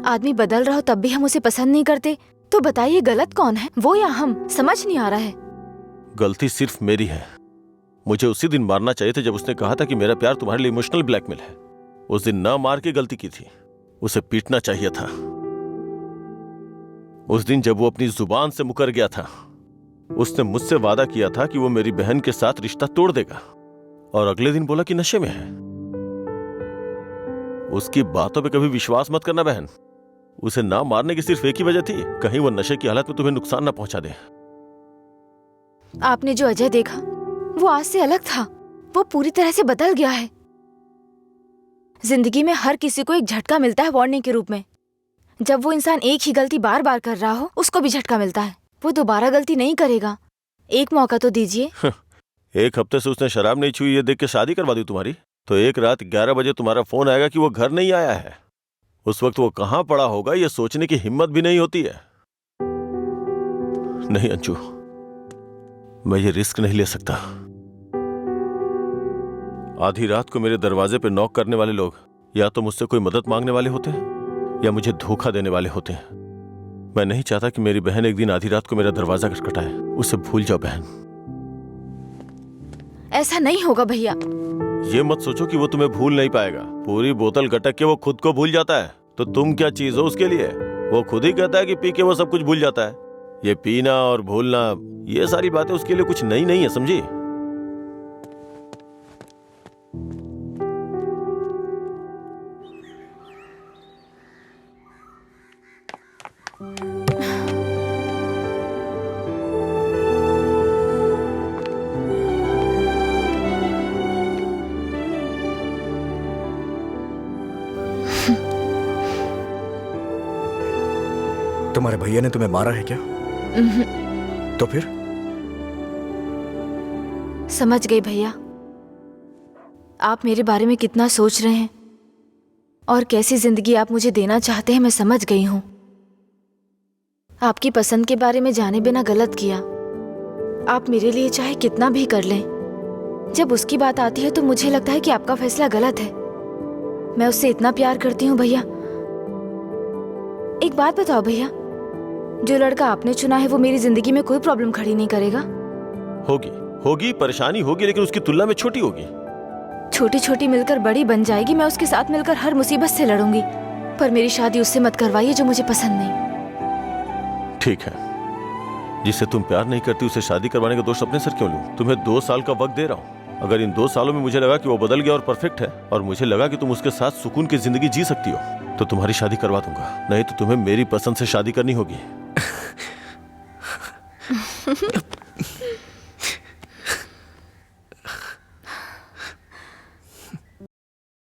आदमी बदल रहा हो तब भी हम उसे पसंद नहीं करते, तो बताइए गलत कौन है, वो या हम? समझ नहीं आ रहा है। गलती सिर्फ मेरी है। मुझे उसी दिन मारना चाहिए था जब उसने कहा था कि मेरा प्यार तुम्हारे लिए इमोशनल ब्लैकमेल है। उस दिन ना मार के गलती की थी, उसे पीटना चाहिए था। उस दिन जब वो अपनी जुबान से मुकर गया था, उसने मुझसे वादा किया था कि वो मेरी बहन के साथ रिश्ता तोड़ देगा, और अगले दिन बोला कि नशे में है। उसकी बातों पे कभी विश्वास मत करना बहन। उसे ना मारने की सिर्फ एक ही वजह थी, कहीं वो नशे की हालत में तुम्हें नुकसान ना पहुंचा दे। आपने जो अजय देखा वो आज से अलग था, वो पूरी तरह से बदल गया है। जिंदगी में हर किसी को एक झटका मिलता है वार्निंग के रूप में। जब वो इंसान एक ही गलती बार बार कर रहा हो, उसको भी झटका मिलता है। वो दोबारा गलती नहीं करेगा, एक मौका तो दीजिए। एक हफ्ते से उसने शराब नहीं छुई ये देख के शादी करवा दी तुम्हारी, तो एक रात 11 बजे तुम्हारा फोन आएगा कि वो घर नहीं आया है। उस वक्त वो कहां पड़ा होगा ये सोचने की हिम्मत भी नहीं होती है। नहीं अंशु, मैं ये रिस्क नहीं ले सकता। आधी रात को मेरे दरवाजे पे नॉक करने वाले लोग या तो मुझसे कोई मदद मांगने वाले होते हैं या मुझे धोखा देने वाले होते हैं। मैं नहीं चाहता कि मेरी बहन एक दिन आधी रात को मेरा दरवाजा खटखटाए। उसे भूल जाओ बहन। ऐसा नहीं होगा भैया। ये मत सोचो कि वो तुम्हें भूल नहीं पाएगा। पूरी बोतल गटक के वो खुद को भूल जाता है, तो तुम क्या चीज हो उसके लिए? वो खुद ही कहता है कि पी के वो सब कुछ भूल जाता है। ये पीना और भूलना, ये सारी बातें उसके लिए कुछ नई नहीं है, समझी? तुम्हारे भैया ने तुम्हें मारा है क्या? तो फिर? समझ गई भैया, आप मेरे बारे में कितना सोच रहे हैं और कैसी जिंदगी आप मुझे देना चाहते हैं, मैं समझ गई हूं। आपकी पसंद के बारे में जाने बिना गलत किया। आप मेरे लिए चाहे कितना भी कर लें, जब उसकी बात आती है तो मुझे लगता है कि आपका फैसला गलत है। मैं उससे इतना प्यार करती हूँ भैया। एक बात बताओ भैया, जो लड़का आपने चुना है वो मेरी जिंदगी में कोई प्रॉब्लम खड़ी नहीं करेगा? होगी परेशानी होगी, लेकिन उसकी तुलना में छोटी होगी। छोटी छोटी मिलकर बड़ी बन जाएगी। मैं उसके साथ मिलकर हर मुसीबत से लड़ूंगी, पर मेरी शादी उससे मत करवाइए जो मुझे पसंद नहीं। ठीक है, जिससे तुम प्यार नहीं करती उसे शादी करवाने का दोष अपने सर क्यों लूं? तुम्हें 2 साल का वक्त दे रहा हूं। अगर इन 2 सालों में मुझे लगा कि वो बदल गया और परफेक्ट है, और मुझे लगा कि तुम उसके साथ सुकून की जिंदगी जी सकती हो, तो तुम्हारी शादी करवा दूंगा। नहीं तो तुम्हें मेरी पसंद से शादी करनी होगी।